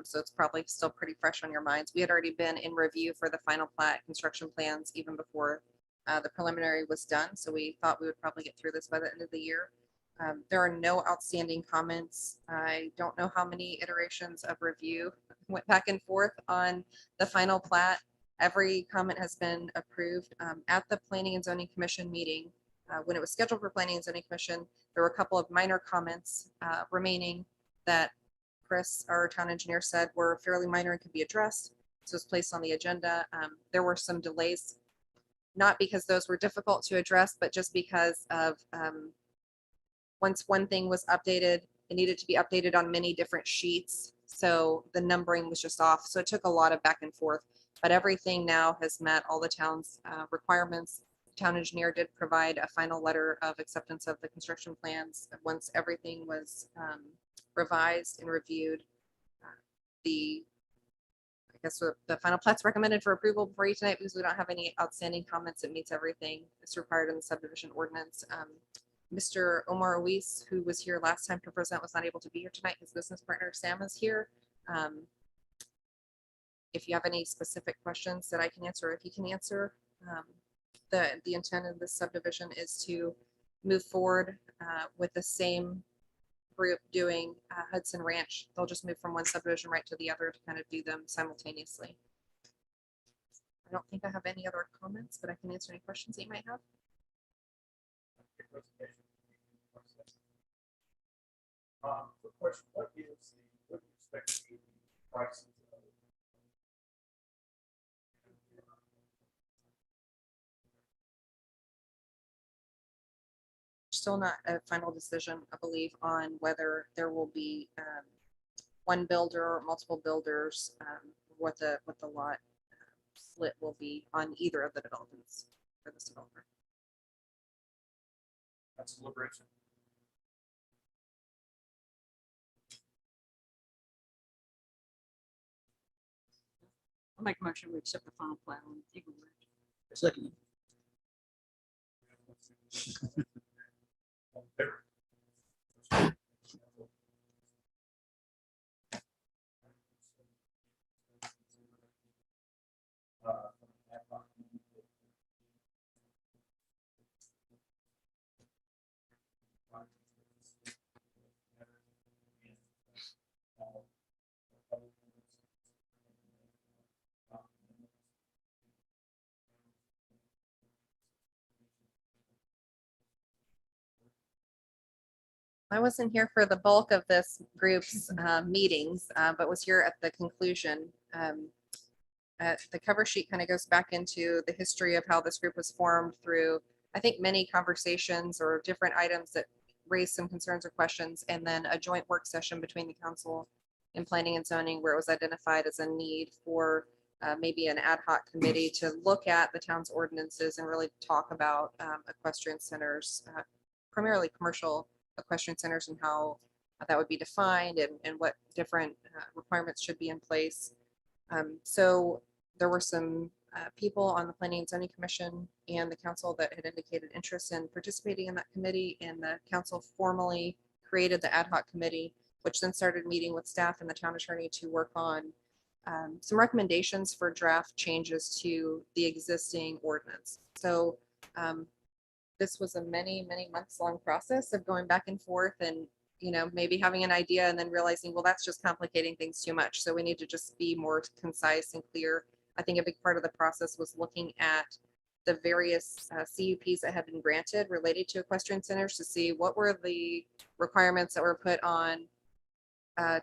So it's probably still pretty fresh on your minds. We had already been in review for the final plat construction plans even before the preliminary was done. So we thought we would probably get through this by the end of the year. There are no outstanding comments. I don't know how many iterations of review went back and forth on the final plat. Every comment has been approved. At the Planning and Zoning Commission meeting, when it was scheduled for Planning and Zoning Commission, there were a couple of minor comments remaining that Chris, our town engineer, said were fairly minor and could be addressed. So it's placed on the agenda. There were some delays, not because those were difficult to address, but just because of once one thing was updated, it needed to be updated on many different sheets. So the numbering was just off. So it took a lot of back and forth, but everything now has met all the town's requirements. The town engineer did provide a final letter of acceptance of the construction plans. Once everything was revised and reviewed, I guess the final plat's recommended for approval before you tonight because we don't have any outstanding comments. It meets everything that's required in the subdivision ordinance. Mr. Omar Ois, who was here last time to present, was not able to be here tonight. His business partner, Sam, is here. If you have any specific questions that I can answer, or if he can answer, the intent of this subdivision is to move forward with the same group doing Hudson Ranch. They'll just move from one subdivision right to the other to kind of do them simultaneously. I don't think I have any other comments, but I can answer any questions that you might have.
The question, what do you expect to be the prices of
Still not a final decision, I believe, on whether there will be one builder or multiple builders, what the lot split will be on either of the developments for this developer.
that's deliberation?
I'll make a motion to accept the final plan on Eagle Ridge.
Second.
I wasn't here for the bulk of this group's meetings, but was here at the conclusion. The cover sheet kind of goes back into the history of how this group was formed through, I think, many conversations or different items that raised some concerns or questions, and then a joint work session between the council and planning and zoning where it was identified as a need for maybe an ad hoc committee to look at the town's ordinances and really talk about equestrian centers, primarily commercial equestrian centers, and how that would be defined and what different requirements should be in place. So there were some people on the Planning and Zoning Commission and the council that had indicated interest in participating in that committee, and the council formally created the ad hoc committee, which then started meeting with staff and the town attorney to work on some recommendations for draft changes to the existing ordinance. So this was a many months long process of going back and forth and, you know, maybe having an idea and then realizing, well, that's just complicating things too much. So we need to just be more concise and clear. I think a big part of the process was looking at the various CUPs that had been granted related to equestrian centers to see what were the requirements that were put on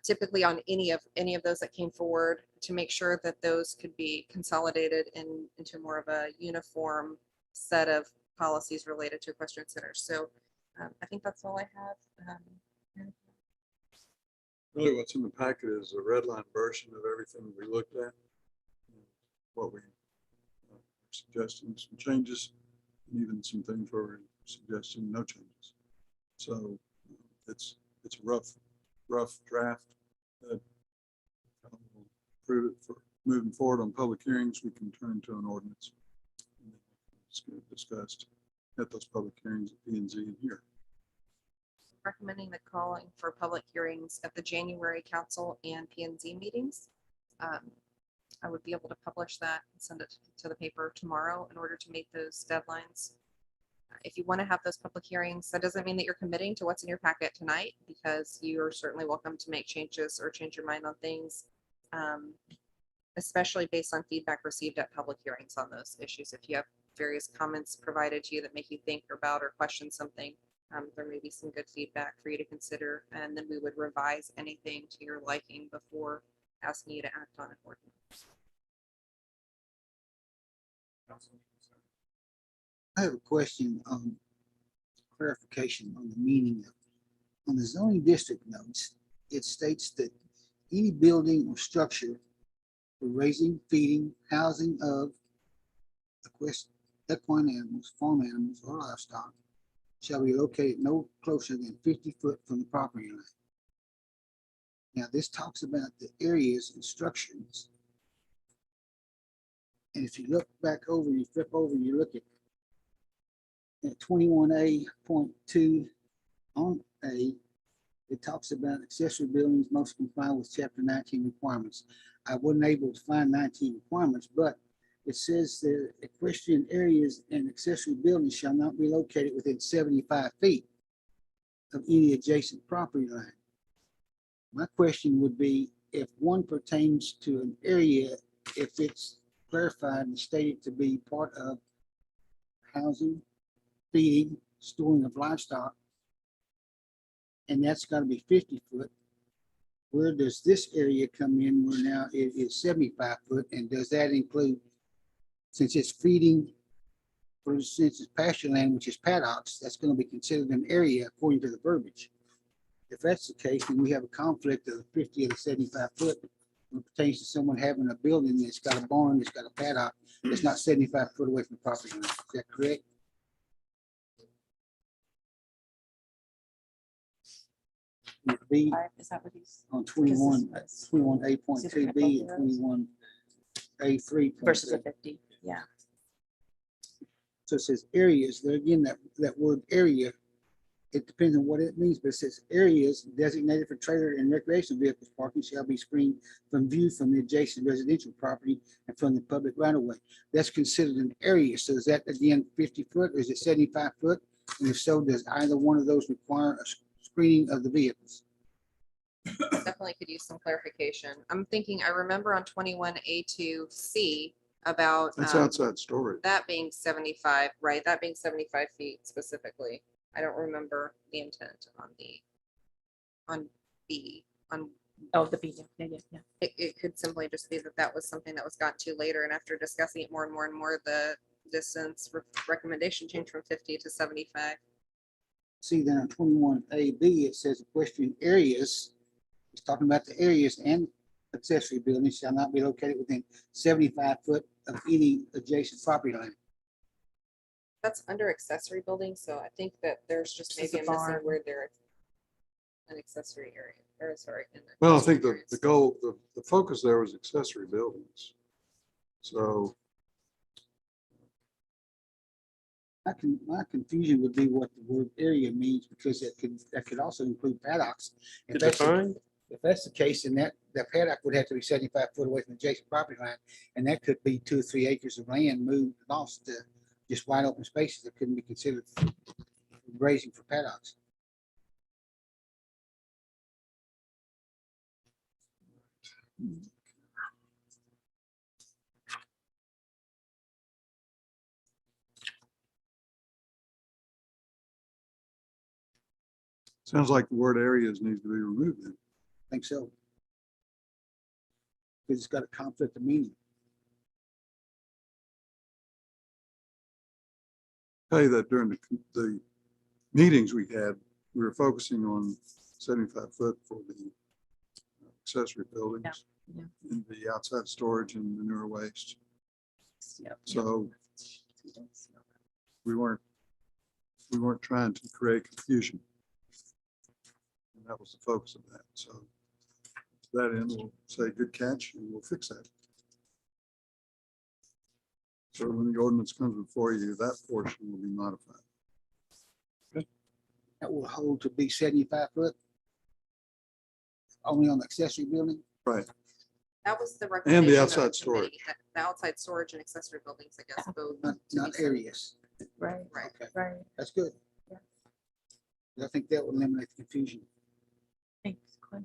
typically on any of those that came forward, to make sure that those could be consolidated into more of a uniform set of policies related to equestrian centers. So I think that's all I have.
Really, what's in the packet is a red line version of everything we looked at. What we suggesting some changes, and even some things where we're suggesting no changes. So it's a rough draft that will prove it for moving forward on public hearings. We can turn into an ordinance. It's going to be discussed at those public hearings at P&Z and here.
Recommending the calling for public hearings at the January council and P&Z meetings. I would be able to publish that and send it to the paper tomorrow in order to meet those deadlines. If you want to have those public hearings, that doesn't mean that you're committing to what's in your packet tonight, because you're certainly welcome to make changes or change your mind on things, especially based on feedback received at public hearings on those issues. If you have various comments provided to you that make you think about or question something, there may be some good feedback for you to consider, and then we would revise anything to your liking before asking you to act on an ordinance.
I have a question on clarification on the meaning of, on the zoning district notes, it states that any building or structure for raising, feeding, housing of equine animals, farm animals, or livestock shall be located no closer than 50 foot from the property line. Now, this talks about the areas and structures. And if you look back over, you flip over, you look at 21A.2 on A, it talks about accessory buildings must comply with chapter 19 requirements. I wasn't able to find 19 requirements, but it says that equestrian areas and accessory buildings shall not be located within 75 feet of any adjacent property line. My question would be, if one pertains to an area, if it's clarified and stated to be part of housing, feeding, storing of livestock, and that's got to be 50 foot, where does this area come in where now it is 75 foot? And does that include, since it's feeding, for instance, it's pasture land, which is paddocks, that's going to be considered an area according to the verbiage. If that's the case, then we have a conflict of the 50 or the 75 foot when it pertains to someone having a building that's got a barn, that's got a paddock, that's not 75 foot away from the property line. Is that correct? B
Is that what he's?
on 21A.2B and 21A3.
Versus a 50, yeah.
So it says areas, there again, that word area, it depends on what it means, but it says areas designated for trailer and recreational vehicles parking shall be screened from view from the adjacent residential property and from the public right of way. That's considered an area. So is that again 50 foot or is it 75 foot? And if so, does either one of those require a screening of the vehicles?
Definitely could use some clarification. I'm thinking, I remember on 21A2C about
That's outside storage.
that being 75, right? That being 75 feet specifically. I don't remember the intent on B, on,
Oh, the B, yeah.
it could simply just be that that was something that was got to later, and after discussing it more and more and more, the distance recommendation changed from 50 to 75.
See, then on 21AB, it says equestrian areas. It's talking about the areas and accessory buildings shall not be located within 75 foot of any adjacent property line.
That's under accessory buildings, so I think that there's just
Just
maybe
a
a missing
barn.
word there. An accessory area, or sorry.
Well, I think the goal, the focus there was accessory buildings. So
My confusion would be what the word area means, because that could also include paddocks. If that's the-
Defined?
If that's the case, then that paddock would have to be 75 foot away from the adjacent property line. And that could be 2 or 3 acres of land moved, lost to just wide open spaces that couldn't be considered grazing for paddocks.
sounds like the word areas needs to be removed then.
I think so. Because it's got a conflict of meaning.
Tell you that during the meetings we had, we were focusing on 75 foot for the accessory buildings.
Yeah.
And the outside storage and manure waste.
Yep.
So we weren't trying to create confusion. And that was the focus of that. So to that end, we'll say good catch and we'll fix that. So when the ordinance comes before you, that portion will be modified.
That will hold to be 75 foot. Only on the accessory building.
Right.
That was the recommendation.
And the
of
outside
committee, that The outside storage and accessory buildings, I guess, both.
Not areas.
Right,
Right.
Okay,
right.
that's good.
Yeah.
I think that will eliminate the confusion.
Thanks, Glenn.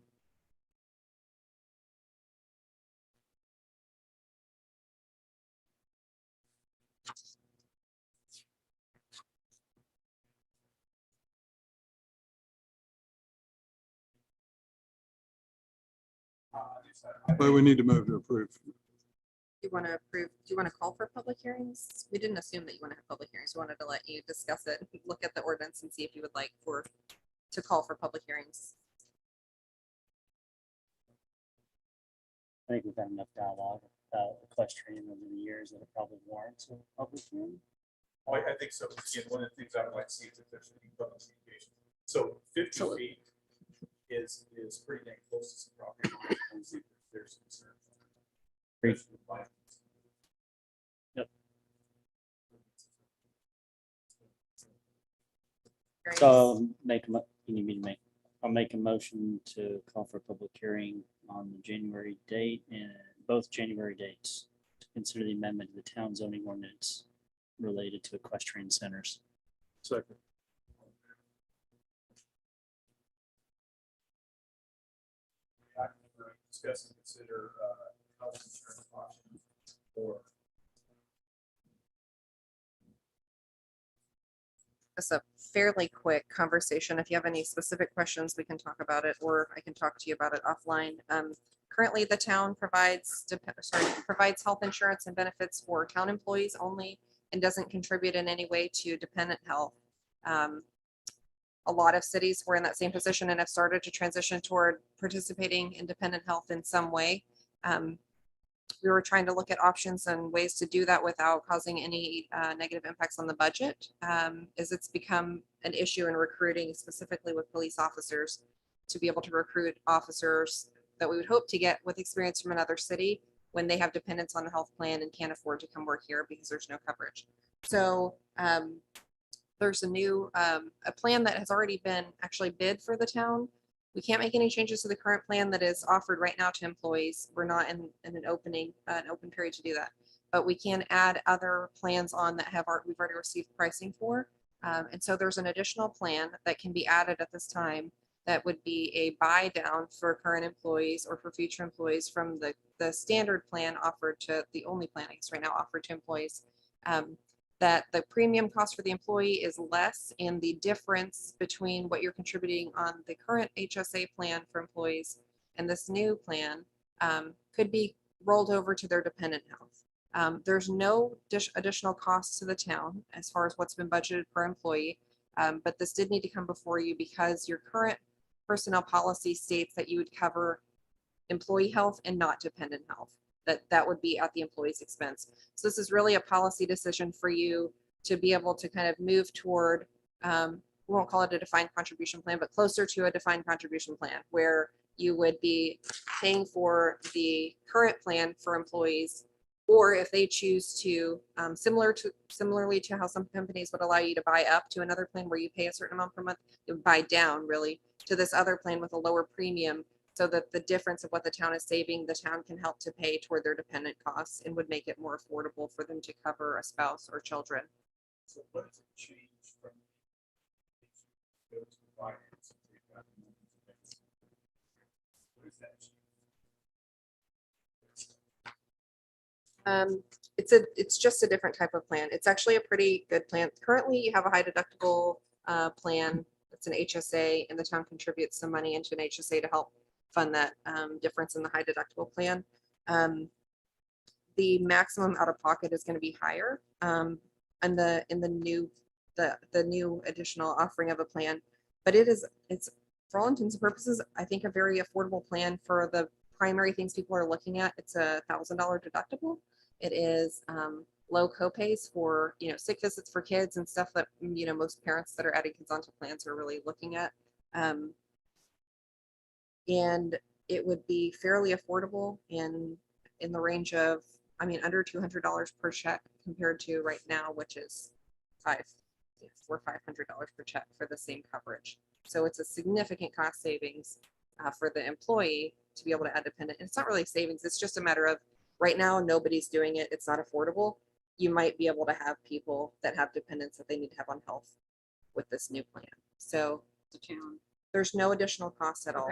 But we need to move to approve.
You want to approve, do you want to call for public hearings? We didn't assume that you want to have public hearings. We wanted to let you discuss it, look at the ordinance and see if you would like to call for public hearings.
I think we've had enough dialogue about equestrian over the years that it probably warrants a public hearing.
I think so. Again, one of the things I would like to see is if there's any public communication. So 50 feet is pretty dang close to some property. And see if there's concern.
Great. Yep.
Hearings.
So I'll you need me to make, I'll make a motion to call for a public hearing on the January date and both January dates to consider the amendment to the town zoning ordinance related to equestrian centers.
Second.
Discuss and consider health insurance options for
It's a fairly quick conversation. If you have any specific questions, we can talk about it, or I can talk to you about it offline. Currently, the town provides health insurance and benefits for town employees only and doesn't contribute in any way to dependent health. A lot of cities were in that same position and have started to transition toward participating in dependent health in some way. We were trying to look at options and ways to do that without causing any negative impacts on the budget, as it's become an issue in recruiting, specifically with police officers, to be able to recruit officers that we would hope to get with experience from another city when they have dependents on the health plan and can't afford to come work here because there's no coverage. So There's a new, a plan that has already been actually bid for the town. We can't make any changes to the current plan that is offered right now to employees. We're not in an open period to do that. But we can add other plans on that we've already received pricing for. And so there's an additional plan that can be added at this time that would be a buy down for current employees or for future employees from the standard plan offered to the only plan, I guess right now offered to employees. That the premium cost for the employee is less, and the difference between what you're contributing on the current HSA plan for employees and this new plan could be rolled over to their dependent health. There's no additional costs to the town as far as what's been budgeted per employee, but this did need to come before you because your current personnel policy states that you would cover employee health and not dependent health. That would be at the employee's expense. So this is really a policy decision for you to be able to kind of move toward, we won't call it a defined contribution plan, but closer to a defined contribution plan where you would be paying for the current plan for employees, or if they choose to, similarly to how some companies would allow you to buy up to another plan where you pay a certain amount per month, you would buy down really to this other plan with a lower premium, so that the difference of what the town is saving, the town can help to pay toward their dependent costs and would make it more affordable for them to cover a spouse or children.
So what does it change from? What is that?
It's just a different type of plan. It's actually a pretty good plan. Currently, you have a high deductible plan. It's an HSA, and the town contributes some money into an HSA to help fund that difference in the high deductible plan. The maximum out of pocket is going to be higher in the new additional offering of a plan, but it's for all intents and purposes, I think, a very affordable plan for the primary things people are looking at. It's $1,000 deductible. It is low copays for sick visits for kids and stuff that most parents that are adding kids onto plans are really looking at. And it would be fairly affordable in the range of, under $200 per check compared to right now, which is $500 per check for the same coverage. So it's a significant cost savings for the employee to be able to add dependent. And it's not really savings. It's just a matter of right now, nobody's doing it. It's not affordable. You might be able to have people that have dependents that they need to have on health with this new plan. So there's no additional cost at all.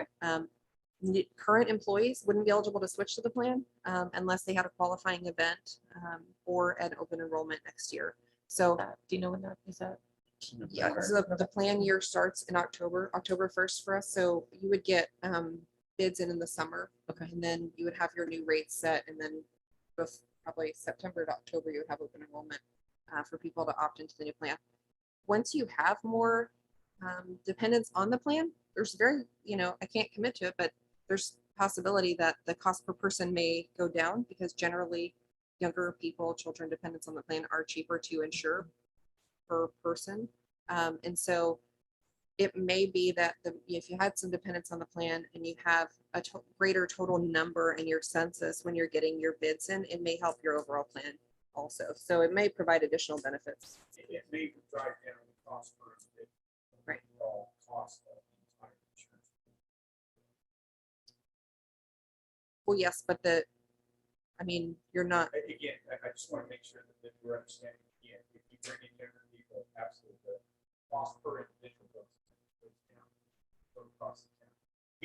Current employees wouldn't be eligible to switch to the plan unless they had a qualifying event or an open enrollment next year. So
Do you know when that is that?
yeah, so the plan year starts in October 1st for us. So you would get bids in the summer.
Okay.
And then you would have your new rates set, and then probably September to October, you would have open enrollment for people to opt into the new plan. Once you have more dependents on the plan, there's I can't commit to it, but there's possibility that the cost per person may go down because generally younger people, children, dependents on the plan are cheaper to insure per person. And so it may be that if you had some dependents on the plan and you have a greater total number in your census when you're getting your bids in, it may help your overall plan also. So it may provide additional benefits.
It may drive down the cost per individual.
Right.
Overall cost of the entire insurance.
Well, yes, but you're not.
Again, I just want to make sure that we're understanding. Again, if you bring in younger people, absolutely, the cost per individual goes down across the town.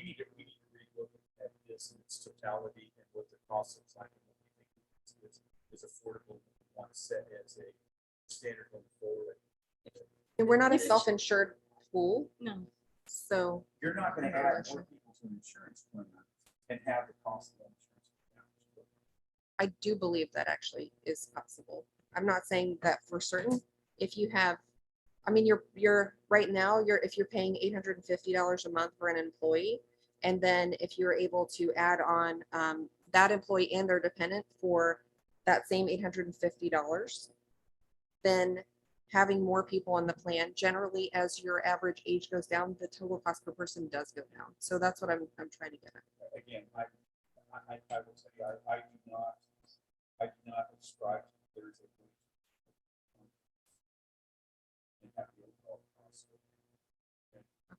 We need to relook at this in its totality and what the cost looks like and what we think is affordable. We want to set as a standard going forward.
And we're not a self-insured pool.
No.
So
You're not going to add more people to an insurance plan and have the cost of insurance.
I do believe that actually is possible. I'm not saying that for certain. If you have, you're right now, if you're paying $850 a month for an employee, and then if you're able to add on that employee and their dependent for that same $850, then having more people on the plan, generally as your average age goes down, the total cost per person does go down. So that's what I'm trying to get at.
Again, I will tell you, I do not subscribe to there's a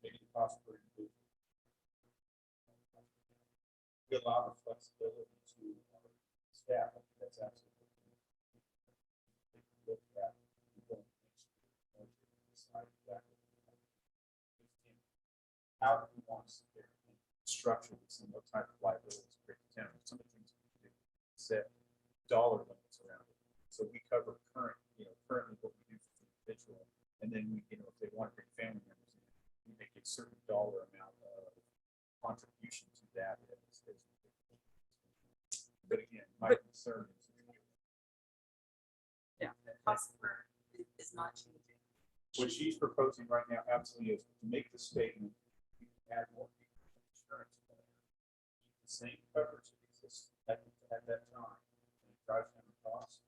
maybe the cost per individual. We allow the flexibility to our staff. I think that's absolutely. Look at that, we don't decide exactly how do we want to structure this and what type of liabilities create the town. Some of the things we can do set dollar limits around it. So we cover currently what we do for the individual, and then we, if they want to bring family members in, we make a certain dollar amount of contribution to that. But again, my concern is.
Yeah. The cost is not changing.
What she's proposing right now absolutely is to make the statement, you can add more people to the insurance plan. Keep the same coverage that exists at that time, and it drives down the cost.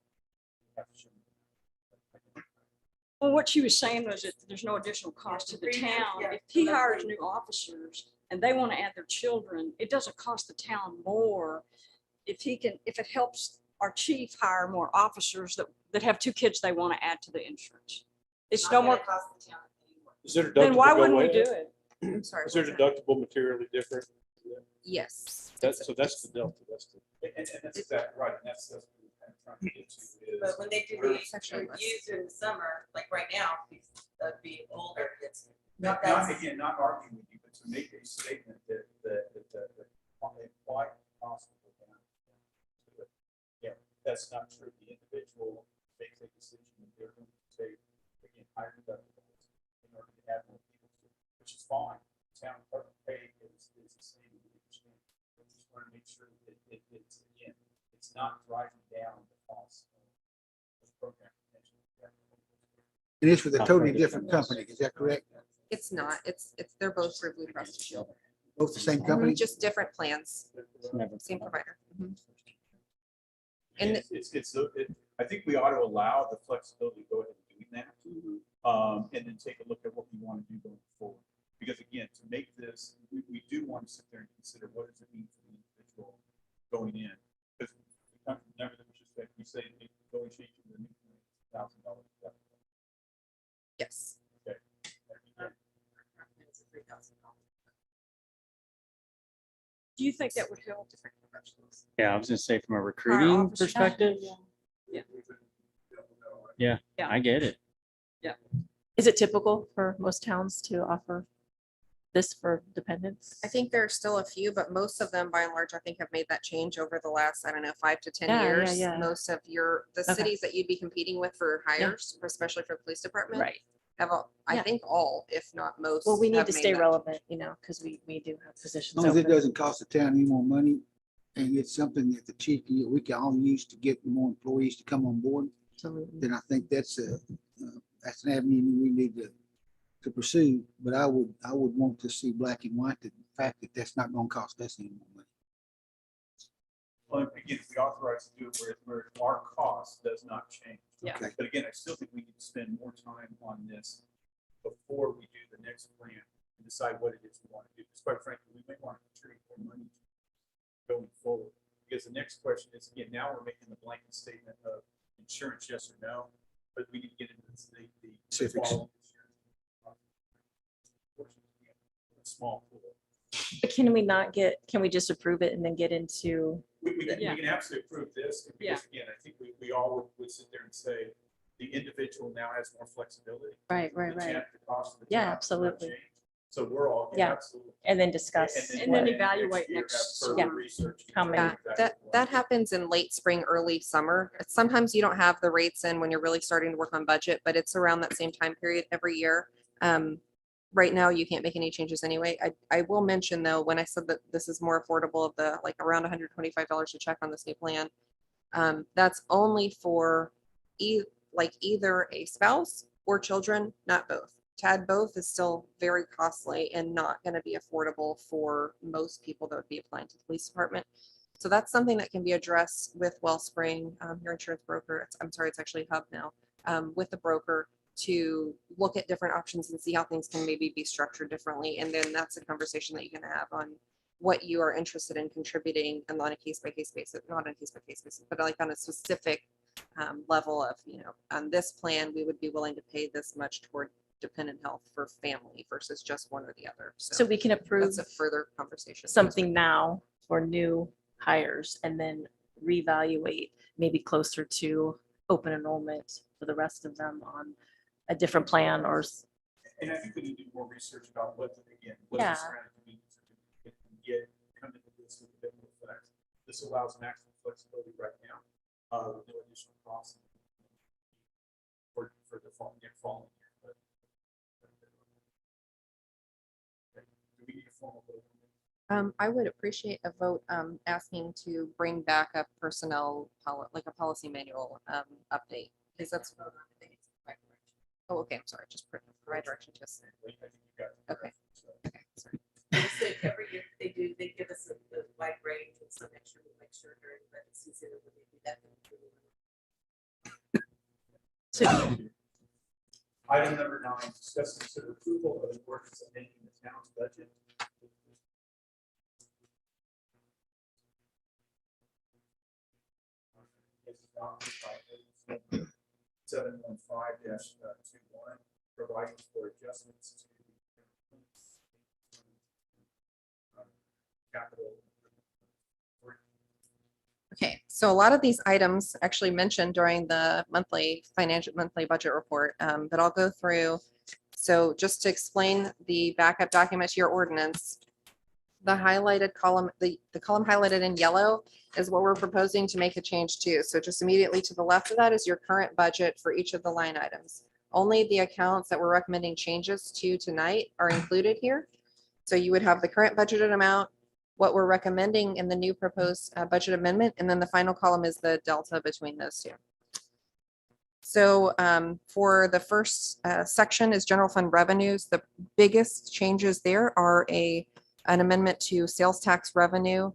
You have to show them.
Well, what she was saying was that there's no additional cost to the town. If he hires new officers and they want to add their children, it doesn't cost the town more. If it helps our chief hire more officers that have 2 kids they want to add to the insurance. It's no more.
Cost the town anymore.
Is their
Then why
deductible
wouldn't we
go
do
in?
it?
I'm sorry.
Is their deductible materially different?
Yes.
So that's the delta.
And that's exactly right, and that's what we're kind of trying to get to is.
But when they do the
Section less.
reviews during the summer, like right now, that'd be older kids.
Not
That's-
again, not arguing with you, but to make a statement that the implied cost will go down. Yeah, that's not true. The individual makes a decision and they're going to take, again, higher deductibles in order to add more people to it, which is fine. Town pay is the same. We understand. We just want to make sure that it's, again, it's not driving down the cost of the program.
And it's with a totally different company, is that correct?
It's not. They're both through Blue Cross Blue Shield.
Both the same company?
Just different plans,
Never.
same provider. Mhm.
And
And
I think we ought to allow the flexibility to go ahead and doing that. And then take a look at what we want to do going forward. Because again, to make this, we do want to sit there and consider what does it mean for the individual going in. Because we say going change to the new $1,000.
yes,
Okay.
Do you think that would help?
Yeah, I was gonna say from a
Hire
recruiting
officers?
perspective,
Yeah.
yeah, I get it.
Is it typical for most towns to offer this for dependents?
I think there are still a few, but most of them, by and large, I think have made that change over the last, 5 to 10
Yeah, yeah,
years.
yeah.
Most of the
Okay.
cities that you'd be competing with for hires, especially for the police department,
Right.
have all, I
Yeah.
think all, if not most.
Well, we need
have
to
made
stay
that
relevant, because we do have
As
positions
long as it
open.
doesn't cost the town any more money and it's something that the chief, we can all use to get more employees to come on board,
Absolutely.
then I think that's an avenue we need to pursue. But I would want to see black and white, the fact that that's not going to cost us any more money.
Well, again, if we authorize to do it where our cost does not change.
Yeah.
Okay.
But again, I still think we need to spend more time on this before we do the next plan and decide what it is we want to do. Because quite frankly, we may want to contribute more money going forward. Because the next question is, again, now we're making the blanket statement of insurance, yes or no, but we need to get into the
Specifics.
quality of insurance. Small pool.
But can we just approve it and then get into,
We can
Yeah.
absolutely approve this, because again, I think we all would sit there and say, the individual now has more flexibility.
right.
The cost of the
Yeah,
town does not
absolutely.
change. So we're all.
Yeah.
Absolutely.
And then discuss.
And then
next
evaluate
year
next
have further
Yeah.
research.
How many-
That happens in late spring, early summer. Sometimes you don't have the rates in when you're really starting to work on budget, but it's around that same time period every year. Right now, you can't make any changes anyway. I will mention though, when I said that this is more affordable of the, like around $125 to check on this new plan, that's only for either a spouse or children, not both. To add both is still very costly and not going to be affordable for most people that would be applying to the police department. So that's something that can be addressed with Wellspring, your insurance broker. It's actually Hub now, with the broker to look at different options and see how things can maybe be structured differently. And then that's a conversation that you can have on what you are interested in contributing and on a case by case basis, not on a case by case basis, but like on a specific level of, on this plan, we would be willing to pay this much toward dependent health for family versus just one or the other.
So we can approve
That's a further conversation.
something now for new hires and then reevaluate maybe closer to open enrollment for the rest of them on a different plan or
And I think we need to do more research about what, again, what
Yeah.
the surrounding communities are doing and get, come into this with a bit more flex. This allows maximum flexibility right now, with no additional costs for the following year. But- Do we need a formal vote on this?
I would appreciate a vote, asking to bring back a personnel, like a policy manual, update, because that's. Oh, okay, I'm sorry, just put the right direction, just,
I think you got it.
okay,
So,
okay, sorry.
Every year they do, they give us a wide range and some extra, we make sure during the budget season, when they do that.
Item number 9, discuss and consider approval of an ordinance amending the town's budget. Seven one five 21, providing for adjustments to capital.
Okay, so a lot of these items actually mentioned during the monthly budget report, but I'll go through. So just to explain the backup document to your ordinance, the highlighted column, the column highlighted in yellow is what we're proposing to make a change to. So just immediately to the left of that is your current budget for each of the line items. Only the accounts that we're recommending changes to tonight are included here. So you would have the current budgeted amount, what we're recommending in the new proposed budget amendment, and then the final column is the delta between those two. So for the first section is general fund revenues. The biggest changes there are an amendment to sales tax revenue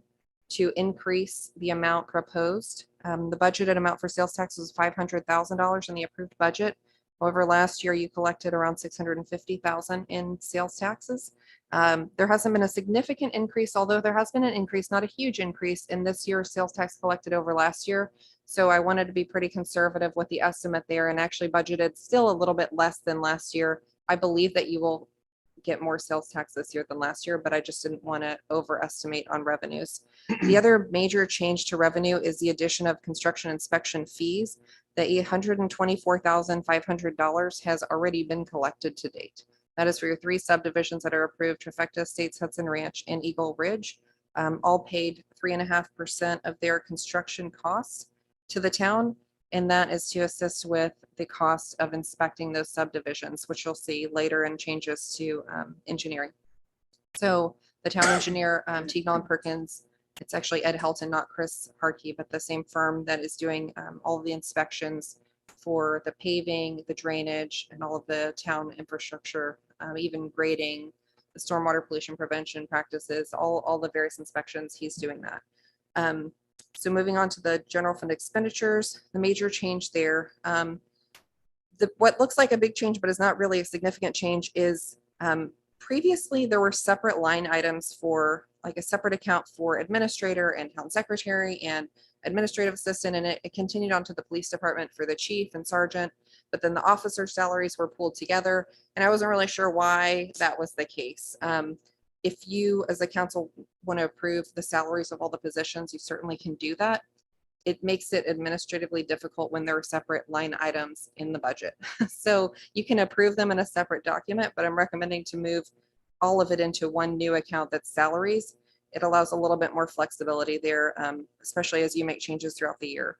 to increase the amount proposed. The budgeted amount for sales tax was $500,000 in the approved budget. However, last year you collected around $650,000 in sales taxes. There hasn't been a significant increase, although there has been an increase, not a huge increase in this year's sales tax collected over last year. So I wanted to be pretty conservative with the estimate there and actually budgeted still a little bit less than last year. I believe that you will get more sales tax this year than last year, but I just didn't want to overestimate on revenues. The other major change to revenue is the addition of construction inspection fees. The $824,500 has already been collected to date. That is for your 3 subdivisions that are approved: Trifecta Estates, Hudson Ranch, and Eagle Ridge. All paid 3.5% of their construction costs to the town. And that is to assist with the cost of inspecting those subdivisions, which you'll see later in changes to engineering. So the town engineer, Teagnall and Perkins, it's actually Ed Helton, not Chris Harkey, but the same firm that is doing all of the inspections for the paving, the drainage, and all of the town infrastructure, even grading, the stormwater pollution prevention practices, all the various inspections, he's doing that. So moving on to the general fund expenditures, the major change there, what looks like a big change, but is not really a significant change, is previously there were separate line items for like a separate account for administrator and town secretary and administrative assistant, and it continued on to the police department for the chief and sergeant, but then the officer salaries were pulled together, and I wasn't really sure why that was the case. If you, as a council, want to approve the salaries of all the positions, you certainly can do that. It makes it administratively difficult when there are separate line items in the budget. So you can approve them in a separate document, but I'm recommending to move all of it into one new account that's salaries. It allows a little bit more flexibility there, especially as you make changes throughout the year.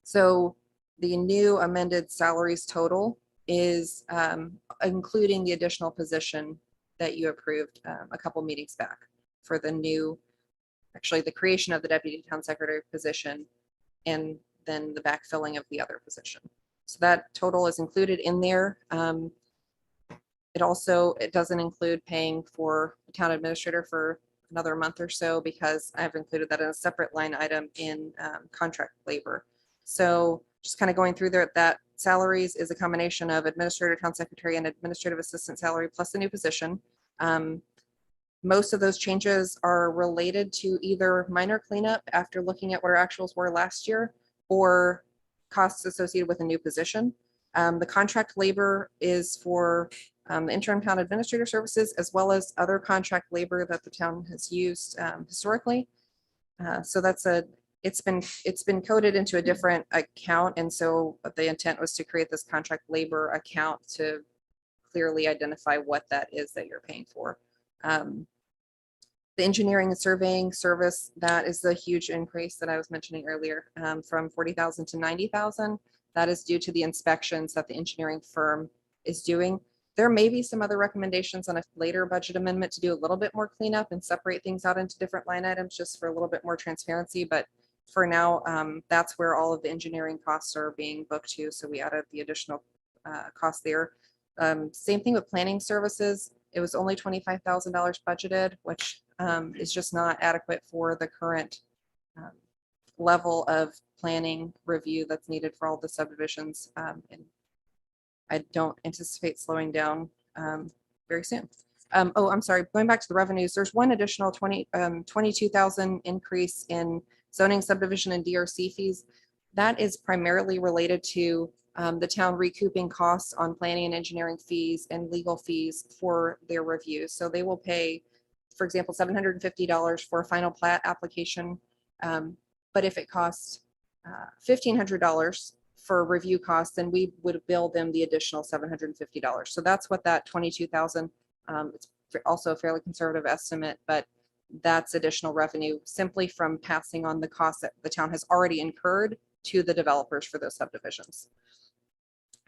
So the new amended salaries total is including the additional position that you approved a couple meetings back for the new, actually the creation of the deputy town secretary position and then the backfilling of the other position. So that total is included in there. It doesn't include paying for the town administrator for another month or so because I've included that in a separate line item in contract labor. So just kind of going through there, that salaries is a combination of administrator, town secretary, and administrative assistant salary plus the new position. Most of those changes are related to either minor cleanup after looking at what our actuals were last year or costs associated with a new position. The contract labor is for the interim town administrator services, as well as other contract labor that the town has used historically. So it's been coded into a different account. And so the intent was to create this contract labor account to clearly identify what that is that you're paying for. The engineering and surveying service, that is the huge increase that I was mentioning earlier, from 40,000 to 90,000. That is due to the inspections that the engineering firm is doing. There may be some other recommendations on a later budget amendment to do a little bit more cleanup and separate things out into different line items just for a little bit more transparency. But for now, that's where all of the engineering costs are being booked to. So we added the additional cost there. Same thing with planning services. It was only $25,000 budgeted, which is just not adequate for the current level of planning review that's needed for all the subdivisions. And I don't anticipate slowing down very soon. Oh, I'm sorry, going back to the revenues, there's one additional 22,000 increase in zoning, subdivision, and DRC fees. That is primarily related to the town recouping costs on planning and engineering fees and legal fees for their review. So they will pay, for example, $750 for a final plat application. But if it costs $1,500 for review costs, then we would bill them the additional $750. So that's what that 22,000, it's also a fairly conservative estimate, but that's additional revenue simply from passing on the costs that the town has already incurred to the developers for those subdivisions.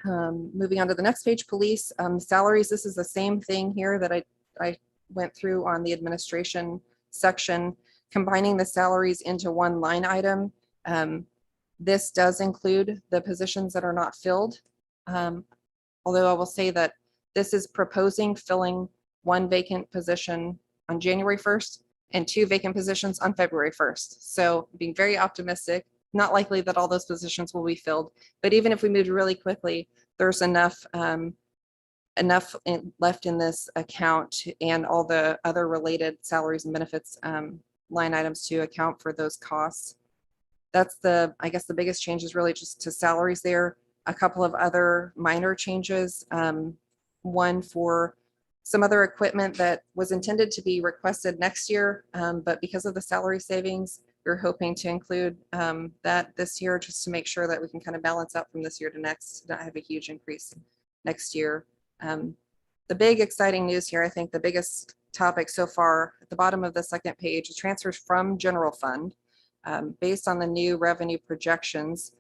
Moving on to the next page, police salaries. This is the same thing here that I went through on the administration section, combining the salaries into one line item. This does include the positions that are not filled. Although I will say that this is proposing filling one vacant position on January 1st and 2 vacant positions on February 1st. So being very optimistic, not likely that all those positions will be filled, but even if we moved really quickly, there's enough left in this account and all the other related salaries and benefits line items to account for those costs. That's I guess the biggest change is really just to salaries there. A couple of other minor changes. One for some other equipment that was intended to be requested next year, but because of the salary savings, we're hoping to include that this year just to make sure that we can kind of balance out from this year to next, not have a huge increase next year. The big exciting news here, I think the biggest topic so far at the bottom of the second page is transfers from general fund. Based on the new revenue projections,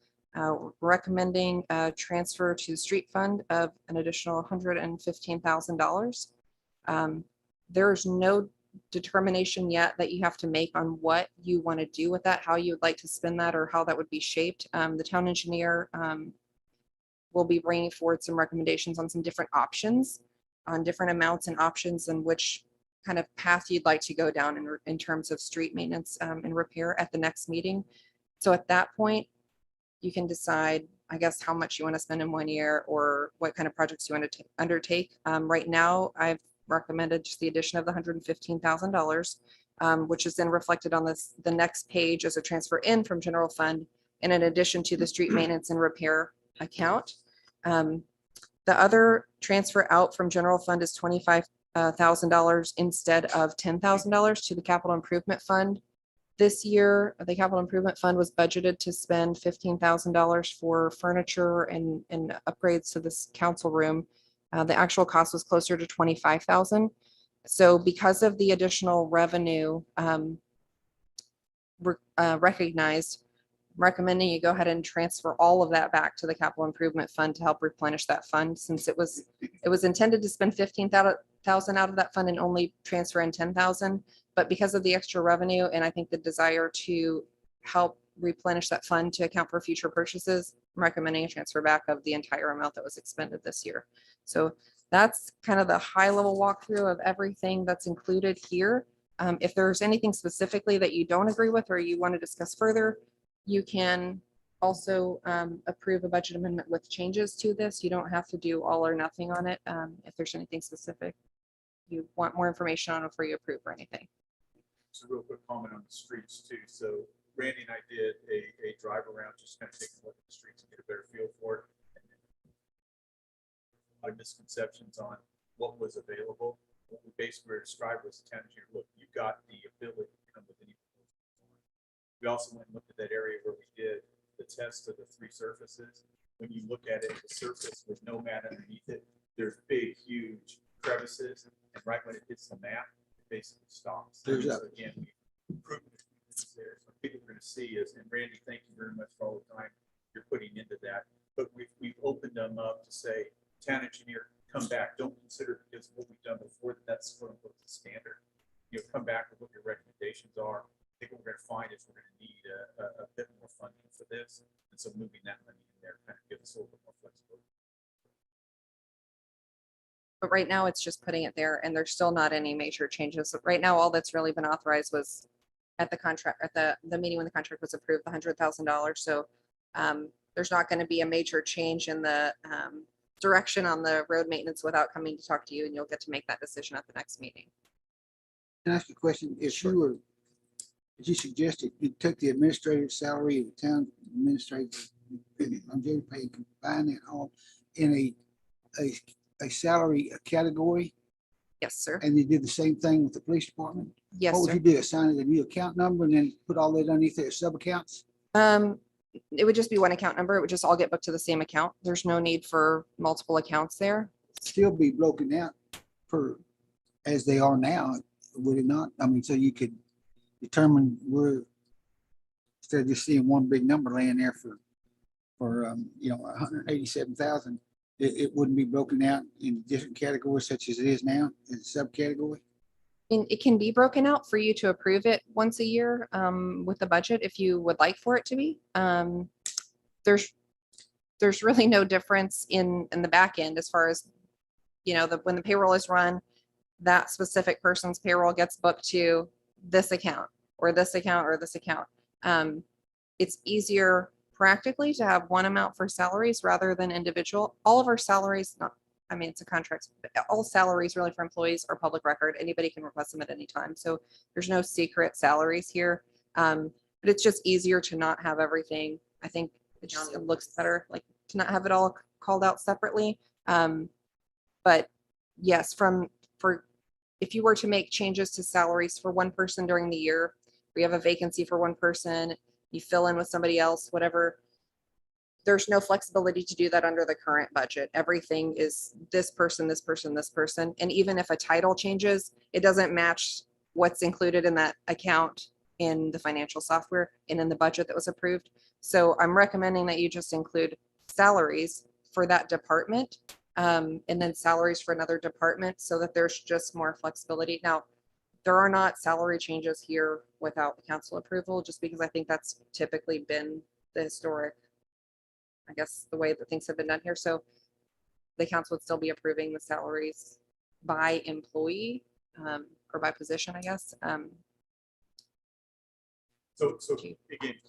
recommending a transfer to street fund of an additional $115,000. There's no determination yet that you have to make on what you want to do with that, how you would like to spend that, or how that would be shaped. The town engineer will be bringing forward some recommendations on some different options, on different amounts and options, and which kind of path you'd like to go down in terms of street maintenance and repair at the next meeting. So at that point, you can decide, I guess, how much you want to spend in 1 year or what kind of projects you want to undertake. Right now, I've recommended just the addition of the $115,000, which is then reflected on the next page as a transfer in from general fund, and in addition to the street maintenance and repair account. The other transfer out from general fund is $25,000 instead of $10,000 to the capital improvement fund. This year, the capital improvement fund was budgeted to spend $15,000 for furniture and upgrades to this council room. The actual cost was closer to $25,000. So because of the additional revenue recognized, recommending you go ahead and transfer all of that back to the capital improvement fund to help replenish that fund, since it was intended to spend $15,000 out of that fund and only transfer in $10,000. But because of the extra revenue and I think the desire to help replenish that fund to account for future purchases, I'm recommending a transfer back of the entire amount that was expended this year. So that's kind of the high level walkthrough of everything that's included here. If there's anything specifically that you don't agree with or you want to discuss further, you can also approve a budget amendment with changes to this. You don't have to do all or nothing on it. If there's anything specific you want more information on before you approve or anything.
So real quick comment on the streets too. So Randy and I did a drive around, just kind of taking a look at the streets and get a better feel for it. And lot of misconceptions on what was available. What we basically described was the town engineer, look, you've got the ability to come with any proposal. We also went and looked at that area where we did the test of the 3 surfaces. When you look at it, the surface with no mat underneath it, there's big, huge crevices, and right when it hits the map, it basically stops. So again, we proved it's there. So people are going to see is, and Randy, thank you very much for all the time you're putting into that. But we've opened them up to say, town engineer, come back. Don't consider it because what we've done before, that's quote unquote the standard. You know, come back with what your recommendations are. I think what we're going to find is we're going to need a bit more funding for this. And so moving that money in there kind of gives us a little bit more flexibility.
But right now it's just putting it there and there's still not any major changes. So right now, all that's really been authorized was at the contract, at the meeting when the contract was approved, the $100,000. So there's not going to be a major change in the direction on the road maintenance without coming to talk to you, and you'll get to make that decision at the next meeting.
Can I ask you a question? If you were, as you suggested, you took the administrative salary of the town administrator, longevity pay, and combine it all in a salary category,
Yes, sir.
and you did the same thing with the police department?
Yes,
What would
sir.
you do? Assign it a new account number and then put all that underneath their sub accounts?
It would just be one account number. It would just all get booked to the same account. There's no need for multiple accounts there.
Still be broken out for, as they are now, would it not? I mean, so you could determine where, instead of just seeing one big number laying there for 187,000, it wouldn't be broken out in different categories such as it is now in subcategory?
And it can be broken out for you to approve it once a year with the budget if you would like for it to be. There's really no difference in the back end as far as, when the payroll is run, that specific person's payroll gets booked to this account or this account or this account. It's easier practically to have one amount for salaries rather than individual. All of our salaries, it's a contract, but all salaries really for employees are public record. Anybody can request them at any time. So there's no secret salaries here. But it's just easier to not have everything. I think it looks better, like to not have it all called out separately. But yes, if you were to make changes to salaries for one person during the year, we have a vacancy for one person, you fill in with somebody else, whatever. There's no flexibility to do that under the current budget. Everything is this person, this person, this person. And even if a title changes, it doesn't match what's included in that account in the financial software and in the budget that was approved. So I'm recommending that you just include salaries for that department and then salaries for another department so that there's just more flexibility. Now, there are not salary changes here without the council approval, just because I think that's typically been the historic, I guess, the way that things have been done here. So the council would still be approving the salaries by employee or by position, I guess.
So again,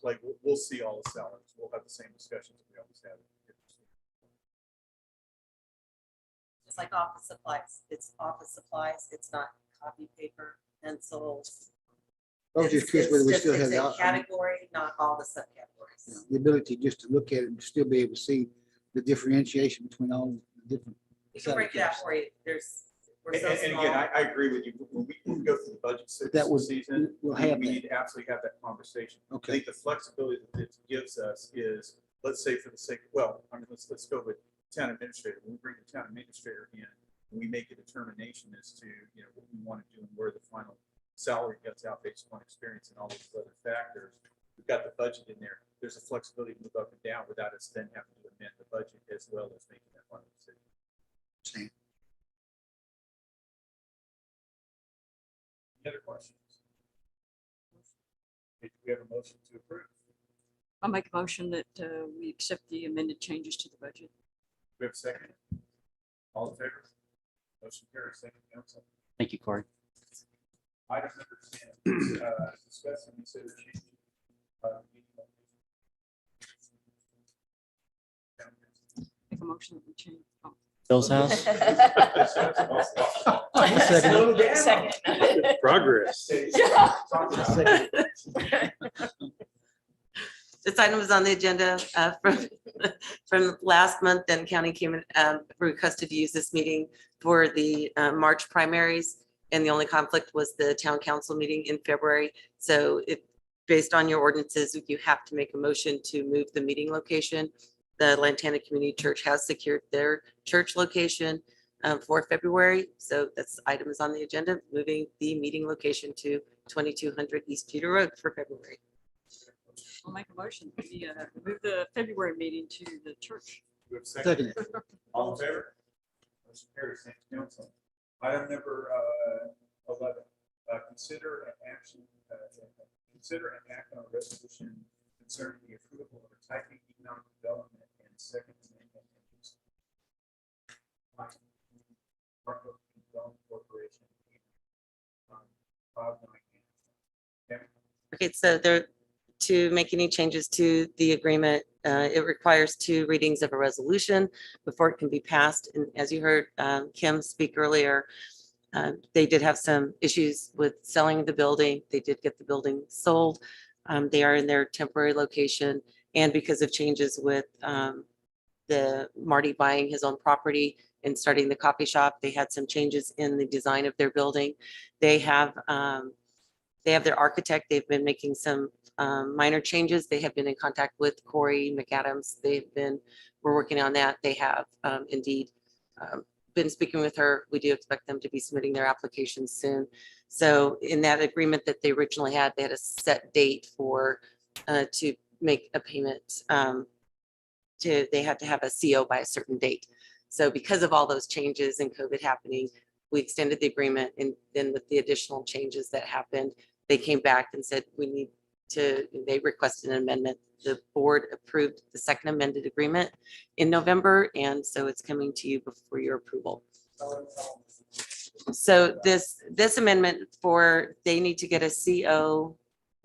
like we'll see all the salaries. We'll have the same discussions that we always have.
It's like office supplies. It's office supplies. It's not copy paper, pencils.
I was just curious whether we still have
It's a
the
category, not all the subcategories.
the ability just to look at it and still be able to see the differentiation between all the different.
We can break it out
subcategories.
for you. We're
And
so
and again,
small.
I agree with you. When we go through the budget
That would-
season,
we'll
we
have
we
that.
need to absolutely have that conversation. I
Okay,
think the flexibility that it gives us is, let's say for the sake, let's go with town administrator. When we bring the town administrator in, and we make a determination as to, what we want to do and where the final salary gets out based upon experience and all these other factors. We've got the budget in there. There's a flexibility to move up and down without us then having to amend the budget as well as making that final decision.
Same.
Any other questions? Do we have a motion to approve?
I'll make a motion that we accept the amended changes to the budget.
We have a second? All in favor? Motion carries. Thank you, council.
Thank you, Corey.
Item number 10, discuss and consider change.
Make a motion that we change. Oh,
Bill's house?
Second.
Progress.
This item is on the agenda from from last month, then county came, requested to use this meeting for the March primaries. And the only conflict was the town council meeting in February. So if, based on your ordinances, you have to make a motion to move the meeting location. The Lantana Community Church has secured their church location for February. So that's items on the agenda, moving the meeting location to 2200 East Peter Road for February.
I'll make a motion. We move the February meeting to the church.
Do we have a second? All in favor? Motion carries. Thank you, council. Item number 11, consider an action, consider an act on a resolution concerning the approval of a typing economic development and second amendment. Bartonville Development Corporation. 5-9.
Okay, so there, to make any changes to the agreement, it requires 2 readings of a resolution before it can be passed. And as you heard Kim speak earlier, they did have some issues with selling the building. They did get the building sold. They are in their temporary location. And because of changes with the Marty buying his own property and starting the coffee shop, they had some changes in the design of their building. They have their architect. They've been making some minor changes. They have been in contact with Corey McAdams. We're working on that. They have indeed been speaking with her. We do expect them to be submitting their applications soon. So in that agreement that they originally had, they had a set date for to make a payment. They had to have a CO by a certain date. So because of all those changes and COVID happening, we extended the agreement, and then with the additional changes that happened, they came back and said they requested an amendment. The board approved the second amended agreement in November, and so it's coming to you before your approval. So this amendment they need to get a CO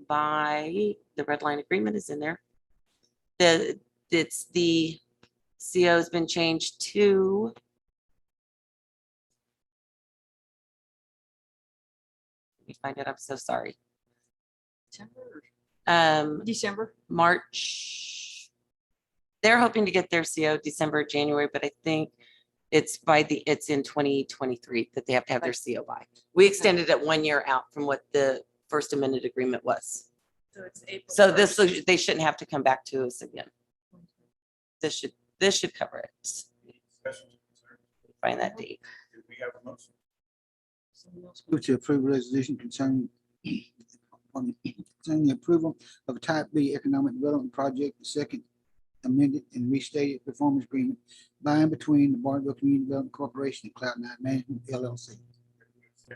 by, the red line agreement is in there. The CO has been changed to let me find it. I'm so sorry.
December.
March. They're hoping to get their CO December, January, but I think it's in 2023 that they have to have their CO by. We extended it 1 year out from what the first amended agreement was.
So it's April.
So
1st.
they shouldn't have to come back to us again. This should cover it. Find that date.
Do we have a motion?
Move to approve resolution concerning the approval of a type B economic development project, the second amended and restated performance agreement by and between the Bartonville Community Development Corporation and Cloud9 Management LLC.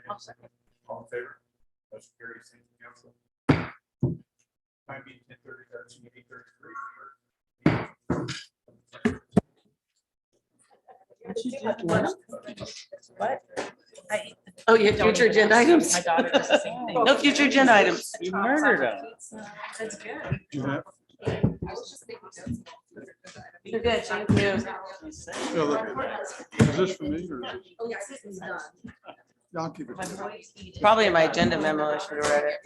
I'll second.
All in favor? Motion carries. Thank you, council. Time being 10:30, 8:33.
What?
Oh, you have future agenda items?
My daughter does the same thing.
No future agenda items.
You murdered him.
That's good.
You're good. Thank you.
Yeah, look at that. Is this for me or?
Oh, yeah, this is done.
I'll keep it.
Probably in my agenda memo, I should have read it.